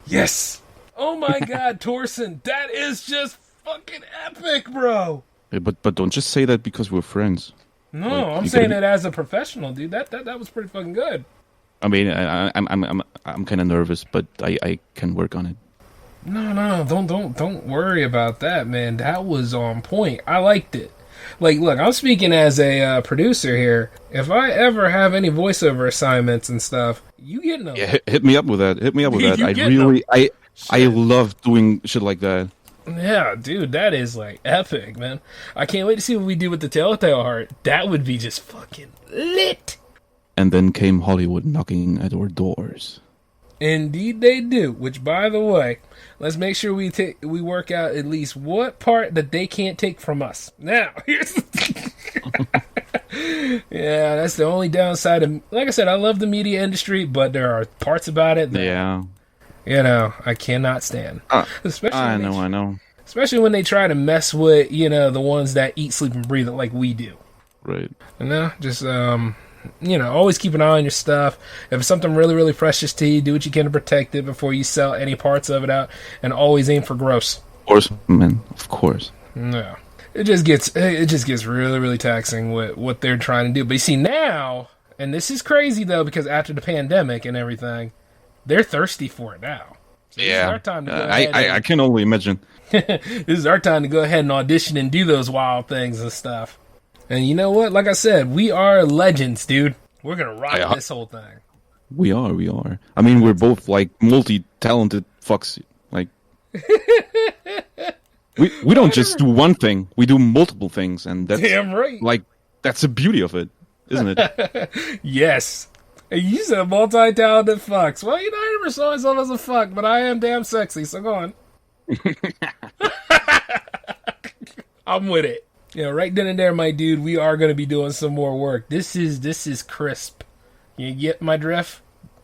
Yes! Oh my god, Torsen, that is just fucking epic, bro!
Yeah, but don't just say that because we're friends.
No,
like,
I'm saying it as a professional, dude. That was pretty fucking good.
I mean, I'm kind of nervous, but I can work on it.
No, don't worry about that, man. That was on point. I liked it. Like, look, I'm speaking as a producer here. If I ever have any voiceover assignments and stuff, you getting them.
Yeah, hit me up with that. I love doing shit like that.
Yeah, dude, that is like epic, man. I can't wait to see what we do with the Telltale Heart. That would be just fucking lit.
And then came Hollywood knocking at our doors.
Indeed they do. Which, by the way, let's make sure we work out at least what part that they can't take from us. Now, here's the yeah, that's the only downside of, like I said, I love the media industry, but there are parts about it that, you know, I cannot stand. Especially
I know.
Especially when they try to mess with, you know, the ones that eat, sleep, and breathe it like we do.
Right.
You know, just, you know, always keep an eye on your stuff. If it's something really, really precious to you, do what you can to protect it before you sell any parts of it out, and always aim for gross.
Of course, man. Of course.
No. It just gets really, really taxing with what they're trying to do. But you see now, and this is crazy though, because after the pandemic and everything, they're thirsty for it now. So this is our time to go ahead
I can only imagine.
This is our time to go ahead and audition and do those wild things and stuff. And you know what? Like I said, we are legends, dude. We're gonna rock this whole thing.
We are. I mean, we're both like multi-talented fucks. Like, we don't just do one thing. We do multiple things, and that's
damn right.
Like, that's the beauty of it, isn't it?
Yes. And you said multi-talented fucks. Well, you know, I never saw myself as a fuck, but I am damn sexy. So go on. I'm with it. You know, right then and there, my dude, we are going to be doing some more work. This is crisp. You get my drift?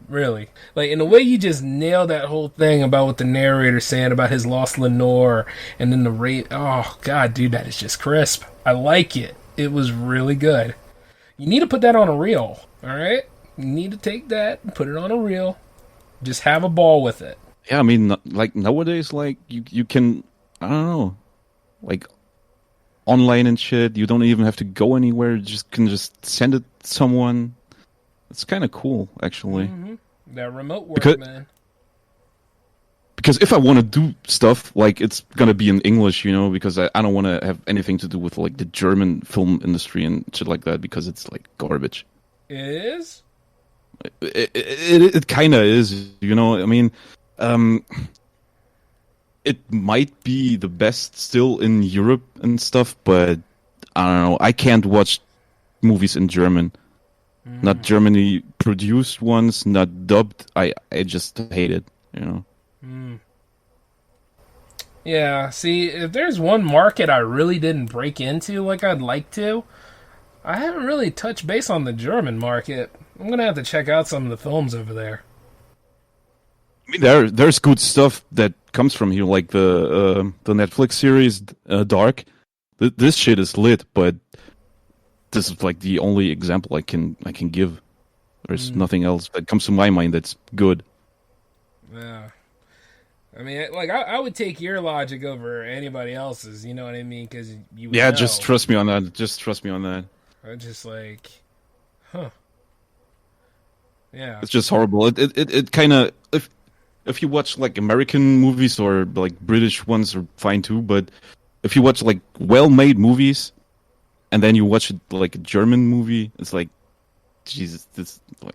Really. Like, in the way you just nailed that whole thing about what the narrator's saying about his lost Lenore, and then the rape. Oh, God, dude, that is just crisp. I like it. It was really good. You need to put that on a reel, all right? You need to take that and put it on a reel. Just have a ball with it.
Yeah, I mean, like, nowadays, like, you can, I don't know, like, online and shit, you don't even have to go anywhere, you can just send it to someone. It's kind of cool, actually.
Mm-hmm. That remote work, man.
Because if I want to do stuff, like, it's gonna be in English, you know, because I don't want to have anything to do with, like, the German film industry and shit like that, because it's, like, garbage.
It is?
It kind of is, you know, I mean, it might be the best still in Europe and stuff, but I don't know. I can't watch movies in German. Not Germany produced ones, not dubbed. I just hate it, you know.
Yeah, see, if there's one market I really didn't break into like I'd like to, I haven't really touched base on the German market. I'm going to have to check out some of the films over there.
I mean, there's good stuff that comes from here, like the Netflix series Dark. This shit is lit, but this is like the only example I can give. There's nothing else that comes to my mind that's good.
Yeah. I mean, like, I would take your logic over anybody else's, you know what I mean? Because you would
Yeah,
know.
just trust me on that. Just trust me on that.
I'm just like, huh. Yeah.
It's just horrible. It kind of, if you watch like American movies or like British ones are fine too, but if you watch like well-made movies and then you watch like a German movie, it's like, Jesus, this like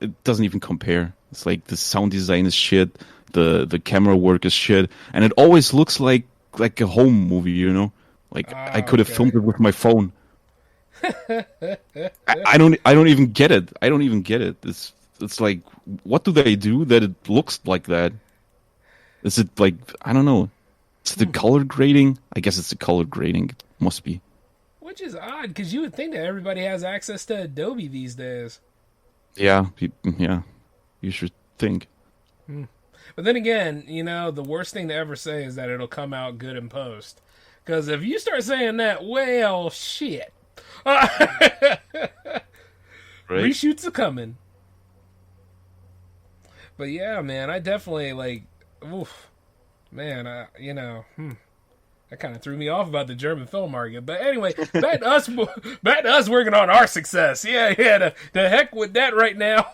it doesn't even compare. It's like the sound design is shit, the camera work is shit, and it always looks like a home movie, you know? Like I could have filmed it with my phone. I don't even get it. I don't even get it. It's like, what do they do that it looks like that? Is it like, I don't know. It's the color grading. I guess it's the color grading. It must be.
Which is odd, because you would think that everybody has access to Adobe these days.
Yeah, yeah. You should think.
But then again, you know, the worst thing to ever say is that it'll come out good in post. Because if you start saying that, well, shit.
Right?
Reshoots are coming. But yeah, man, I definitely, like, oof. Man, that kind of threw me off about the German film market. But anyway, back to us working on our success. Yeah, the heck with that right now.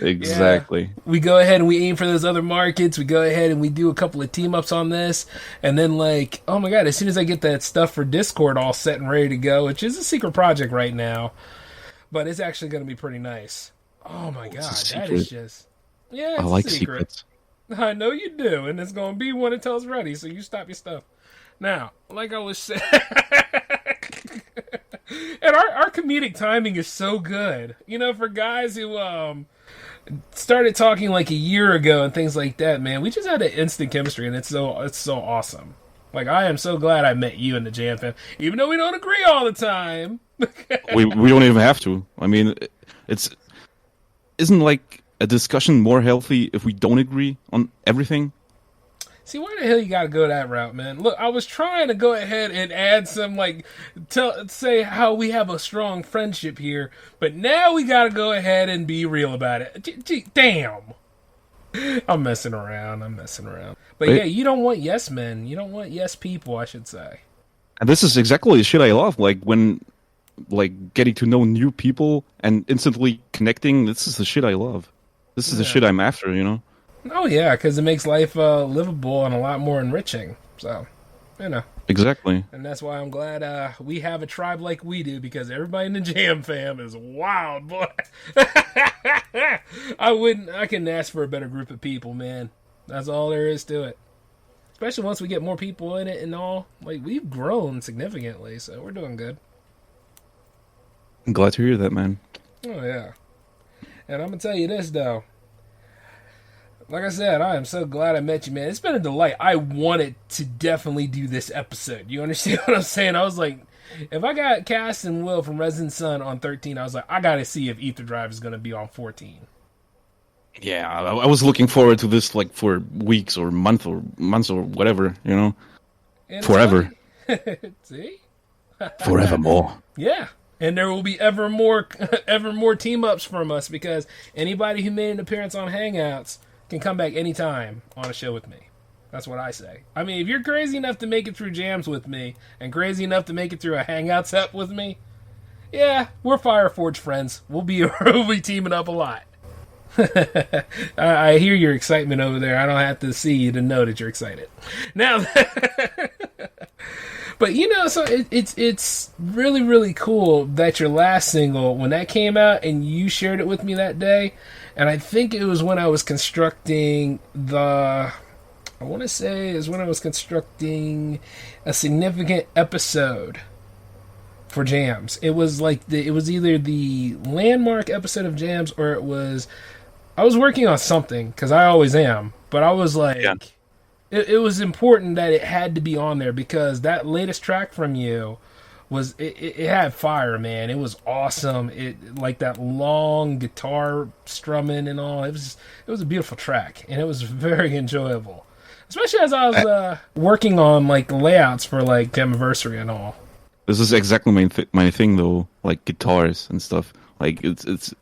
Exactly.
Yeah. We go ahead and we aim for those other markets. We go ahead and we do a couple of team ups on this. And then, like, oh my God, as soon as I get that stuff for Discord all set and ready to go, which is a secret project right now, but it's actually going to be pretty nice. Oh my God, that is just... Yeah, it's
I like
secret.
secrets.
I know you do, and it's going to be when until it's ready, so you stop your stuff. Now, like I was saying... and our comedic timing is so good. You know, for guys who started talking like a year ago and things like that, man, we just had an instant chemistry, and it's so awesome. Like, I am so glad I met you in the Jam Fam, even though we don't agree all the time.
we don't even have to. I mean, isn't like a discussion more healthy if we don't agree on everything?
See, why the hell you gotta go that route, man? Look, I was trying to go ahead and add some, like, say how we have a strong friendship here, but now we gotta go ahead and be real about it. Gee, damn. I'm messing around. But yeah, you don't want yes men. You don't want yes people, I should say.
And this is exactly the shit I love. Like, when, like, getting to know new people and instantly connecting, this is the shit I love. This is the shit I'm after, you know?
Oh, yeah, because it makes life livable and a lot more enriching. So, you know.
Exactly.
And that's why I'm glad we have a tribe like we do, because everybody in the Jam Fam is wild, boy. I couldn't ask for a better group of people, man. That's all there is to it. Especially once we get more people in it and all. Like, we've grown significantly, so we're doing good.
I'm glad to hear that, man.
Oh, yeah. And I'm going to tell you this, though. Like I said, I am so glad I met you, man. It's been a delight. I wanted to definitely do this episode. You understand what I'm saying? I was like, if I got Cass and Will from Resident Sun on 13, I was like, I got to see if Etherdrive is going to be on 14.
Yeah, I was looking forward to this, like, for weeks or months or whatever, you know? And forever.
See?
Forevermore.
Yeah. And there will be ever more team-ups from us, because anybody who made an appearance on Hangouts can come back anytime on a show with me. That's what I say. I mean, if you're crazy enough to make it through jams with me, and crazy enough to make it through a Hangouts up with me, yeah, we're Fireforge friends. We'll be teaming up a lot. I hear your excitement over there. I don't have to see you to know that you're excited. Now, but you know, so it's really, really cool that your last single, when that came out and you shared it with me that day, and I think it was when I was constructing a significant episode for Jams. It was like it was either the landmark episode of Jams, or I was working on something, because I always am, but I was like, yeah. It was important that it had to be on there, because that latest track from you was, it had fire, man. It was awesome. It, like, that long guitar strumming and all. It was a beautiful track, and it was very enjoyable. Especially as I was working on, like, the layouts for, like, Jamiversary and all.
This is exactly my thing, though. Like, guitars and stuff. Like, it's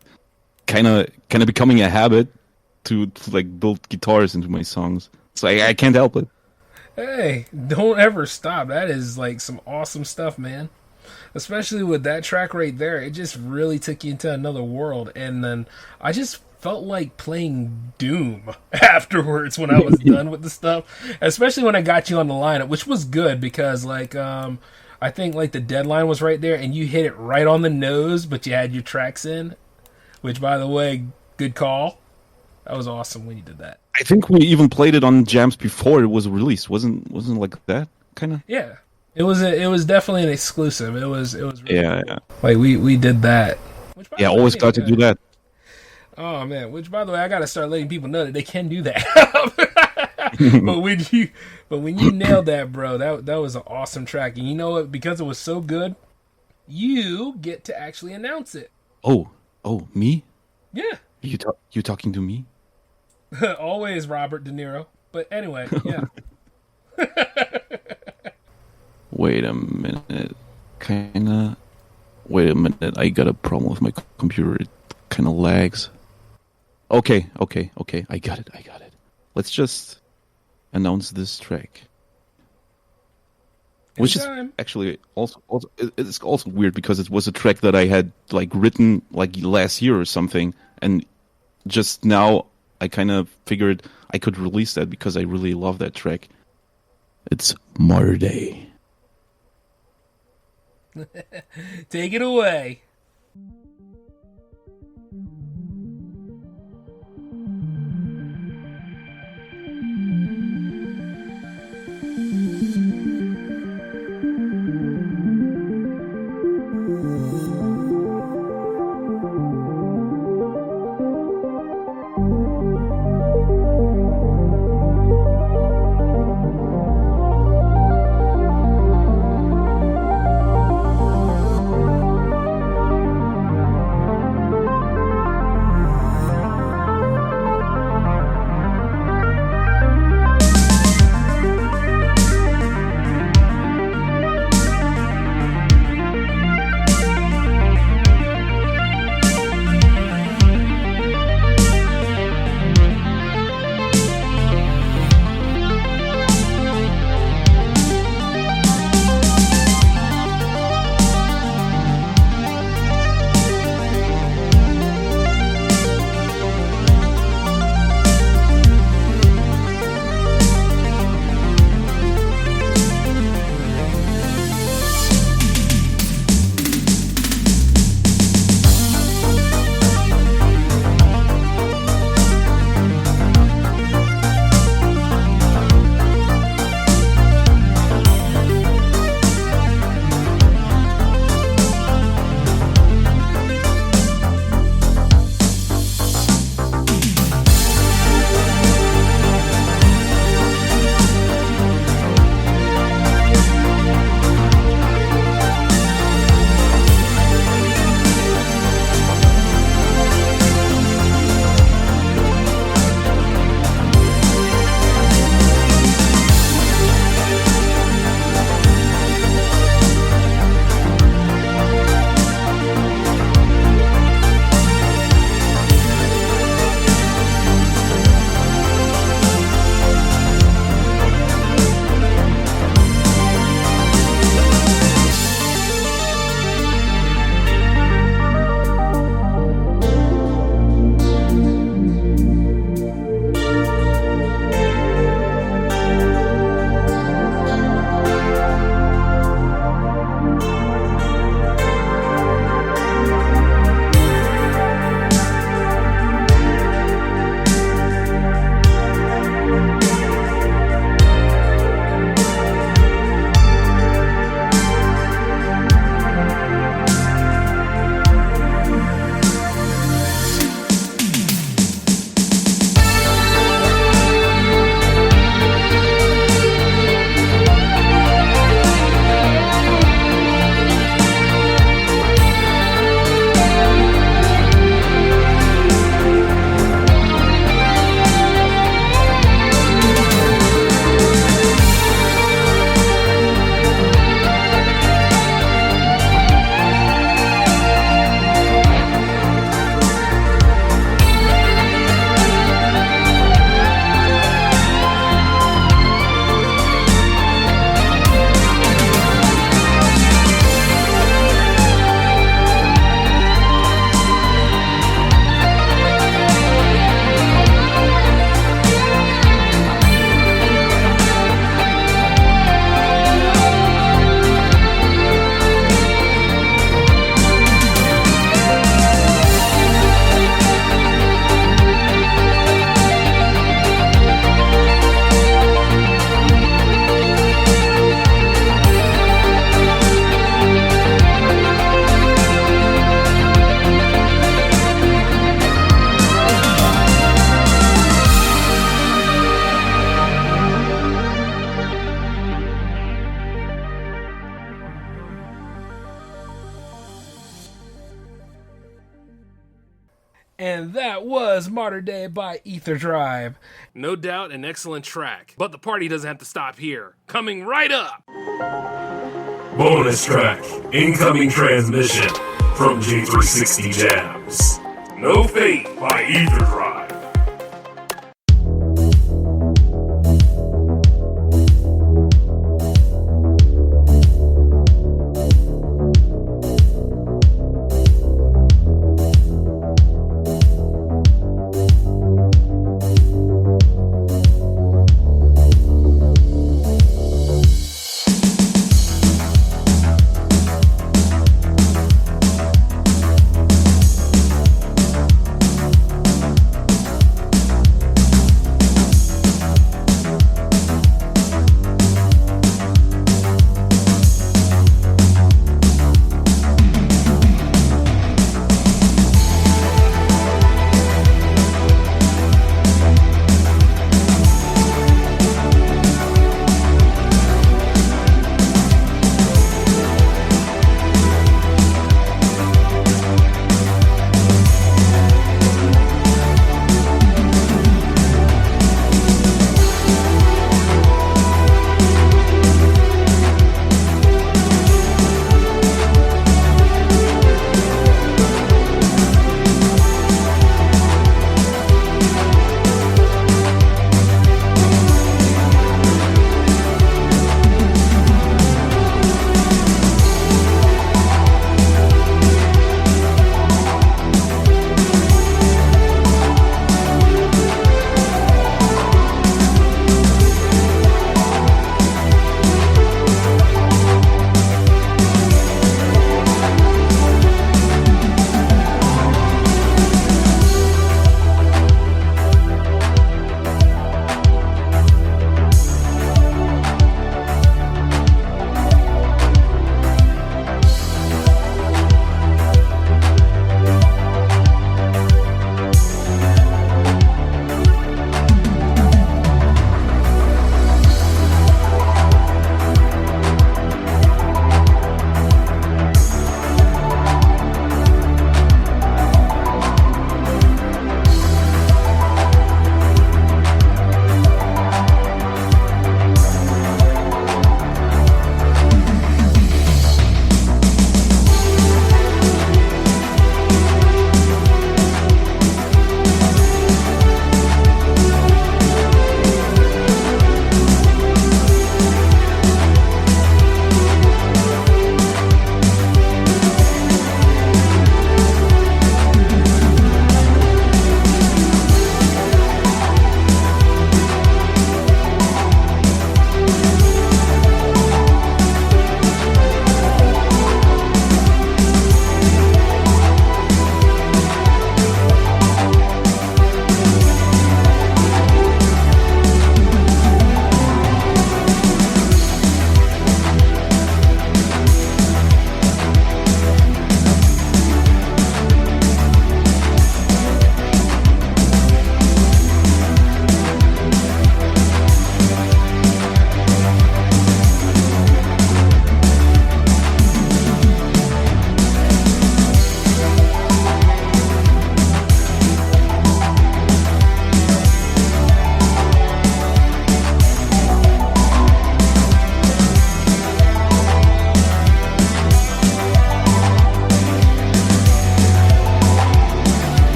kind of becoming a habit to like build guitars into my songs. So I can't help it.
Hey, don't ever stop. That is like some awesome stuff, man. Especially with that track right there. It just really took you into another world. And then I just felt like playing Doom afterwards when I was done with the stuff. Especially when I got you on the lineup, which was good because like I think like the deadline was right there and you hit it right on the nose, but you had your tracks in. Which, by the way, good call. That was awesome when you did that.
I think we even played it on jams before it was released. Wasn't like that kind of?
Yeah. It was definitely an exclusive. It was really
yeah,
cool. Like we did that.
Yeah, always glad to do that.
Oh man, which by the way, I gotta start letting people know that they can do that. but when you nailed that, bro, that was an awesome track. And you know what? Because it was so good, you get to actually announce it.
Oh, me?
Yeah.
You talking to me?
Always Robert De Niro. But anyway, yeah.
Wait a minute. Wait a minute. I got a problem with my computer. It kind of lags. Okay. I got it. Let's just announce this track. Which is actually also it's also weird because it was a track that I had like written like last year or something, and just now I kind of figured I could release that because I really love that track. It's Martyrday.
Take it away. And that was Martyrday by Etherdrive. No doubt an excellent track, but the party doesn't have to stop here. Coming right up!
Bonus track, incoming transmission from J360 Jams. No Fate by Etherdrive.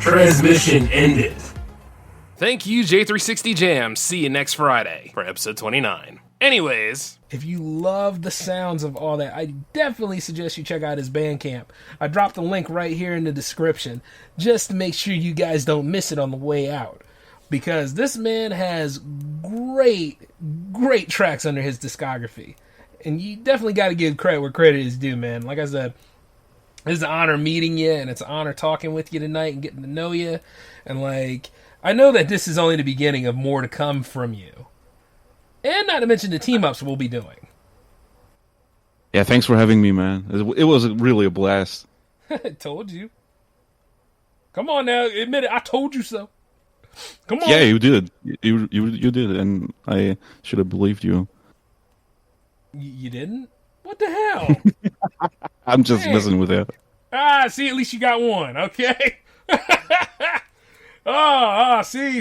Transmission ended.
Thank you, J360 Jam. See you next Friday for episode 29. Anyways, if you love the sounds of all that, I definitely suggest you check out his Bandcamp. I dropped the link right here in the description just to make sure you guys don't miss it on the way out. Because this man has great tracks under his discography. And you definitely got to give credit where credit is due, man. Like I said, it's an honor meeting you, and it's an honor talking with you tonight and getting to know you. And, I know that this is only the beginning of more to come from you. And not to mention the team-ups we'll be doing.
Yeah, thanks for having me, man. It was really a blast.
I told you. Come on now, admit it. I told you so. Come on.
Yeah, you did. You did, and I should have believed you.
You didn't? What the hell?
I'm just messing with that.
See, at least you got one, okay?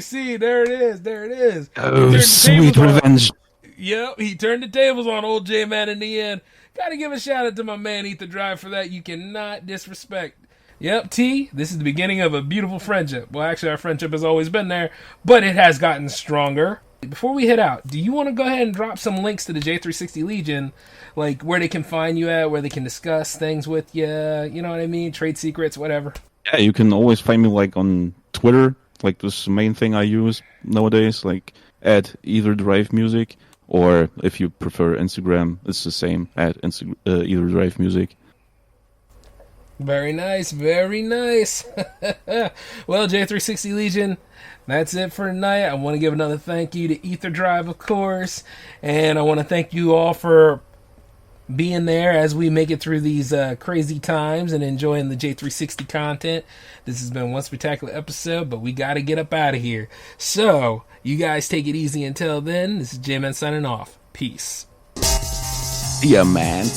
See, there it is.
Oh, sweet revenge.
Yep, he turned the tables on old J-Man in the end. Gotta give a shout out to my man Etherdrive for that. You cannot disrespect. Yep, T, this is the beginning of a beautiful friendship. Well, actually, our friendship has always been there, but it has gotten stronger. Before we head out, do you want to go ahead and drop some links to the J360 Legion, like where they can find you at, where they can discuss things with you, you know what I mean, trade secrets, whatever?
Yeah, you can always find me like on Twitter, like this is the main thing I use nowadays, like at Etherdrive Music, or if you prefer Instagram, it's the same at Etherdrive Music.
Very nice, very nice. Well, J360 Legion, that's it for tonight. I want to give another thank you to Etherdrive, of course, and I want to thank you all for being there as we make it through these crazy times and enjoying the J360 content. This has been one spectacular episode, but we got to get up out of here. So, you guys take it easy until then. This is J-Man signing off. Peace.
Yeah, man.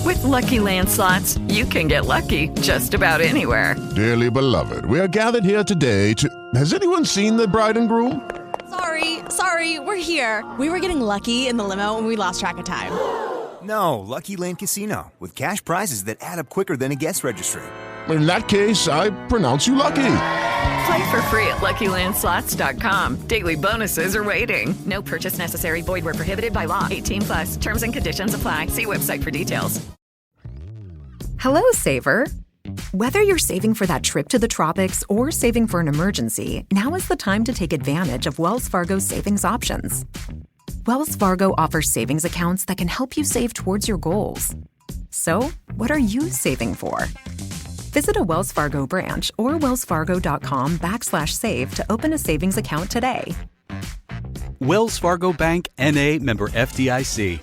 With Lucky Land Slots, you can get lucky just about anywhere.
Dearly beloved, we are gathered here today to... Has anyone seen the bride and groom?
Sorry, we're here. We were getting lucky in the limo and we lost track of time.
No, Lucky Land Casino, with cash prizes that add up quicker than a guest registry.
In that case, I pronounce you lucky.
Play for free at LuckyLandSlots.com. Daily bonuses are waiting. No purchase necessary. Void where prohibited by law. 18+. Terms and conditions apply. See website for details.
Hello, Saver. Whether you're saving for that trip to the tropics or saving for an emergency, now is the time to take advantage of Wells Fargo's savings options. Wells Fargo offers savings accounts that can help you save towards your goals. So, what are you saving for? Visit a Wells Fargo branch or wellsfargo.com/save to open a savings account today.
Wells Fargo Bank, N.A., member FDIC.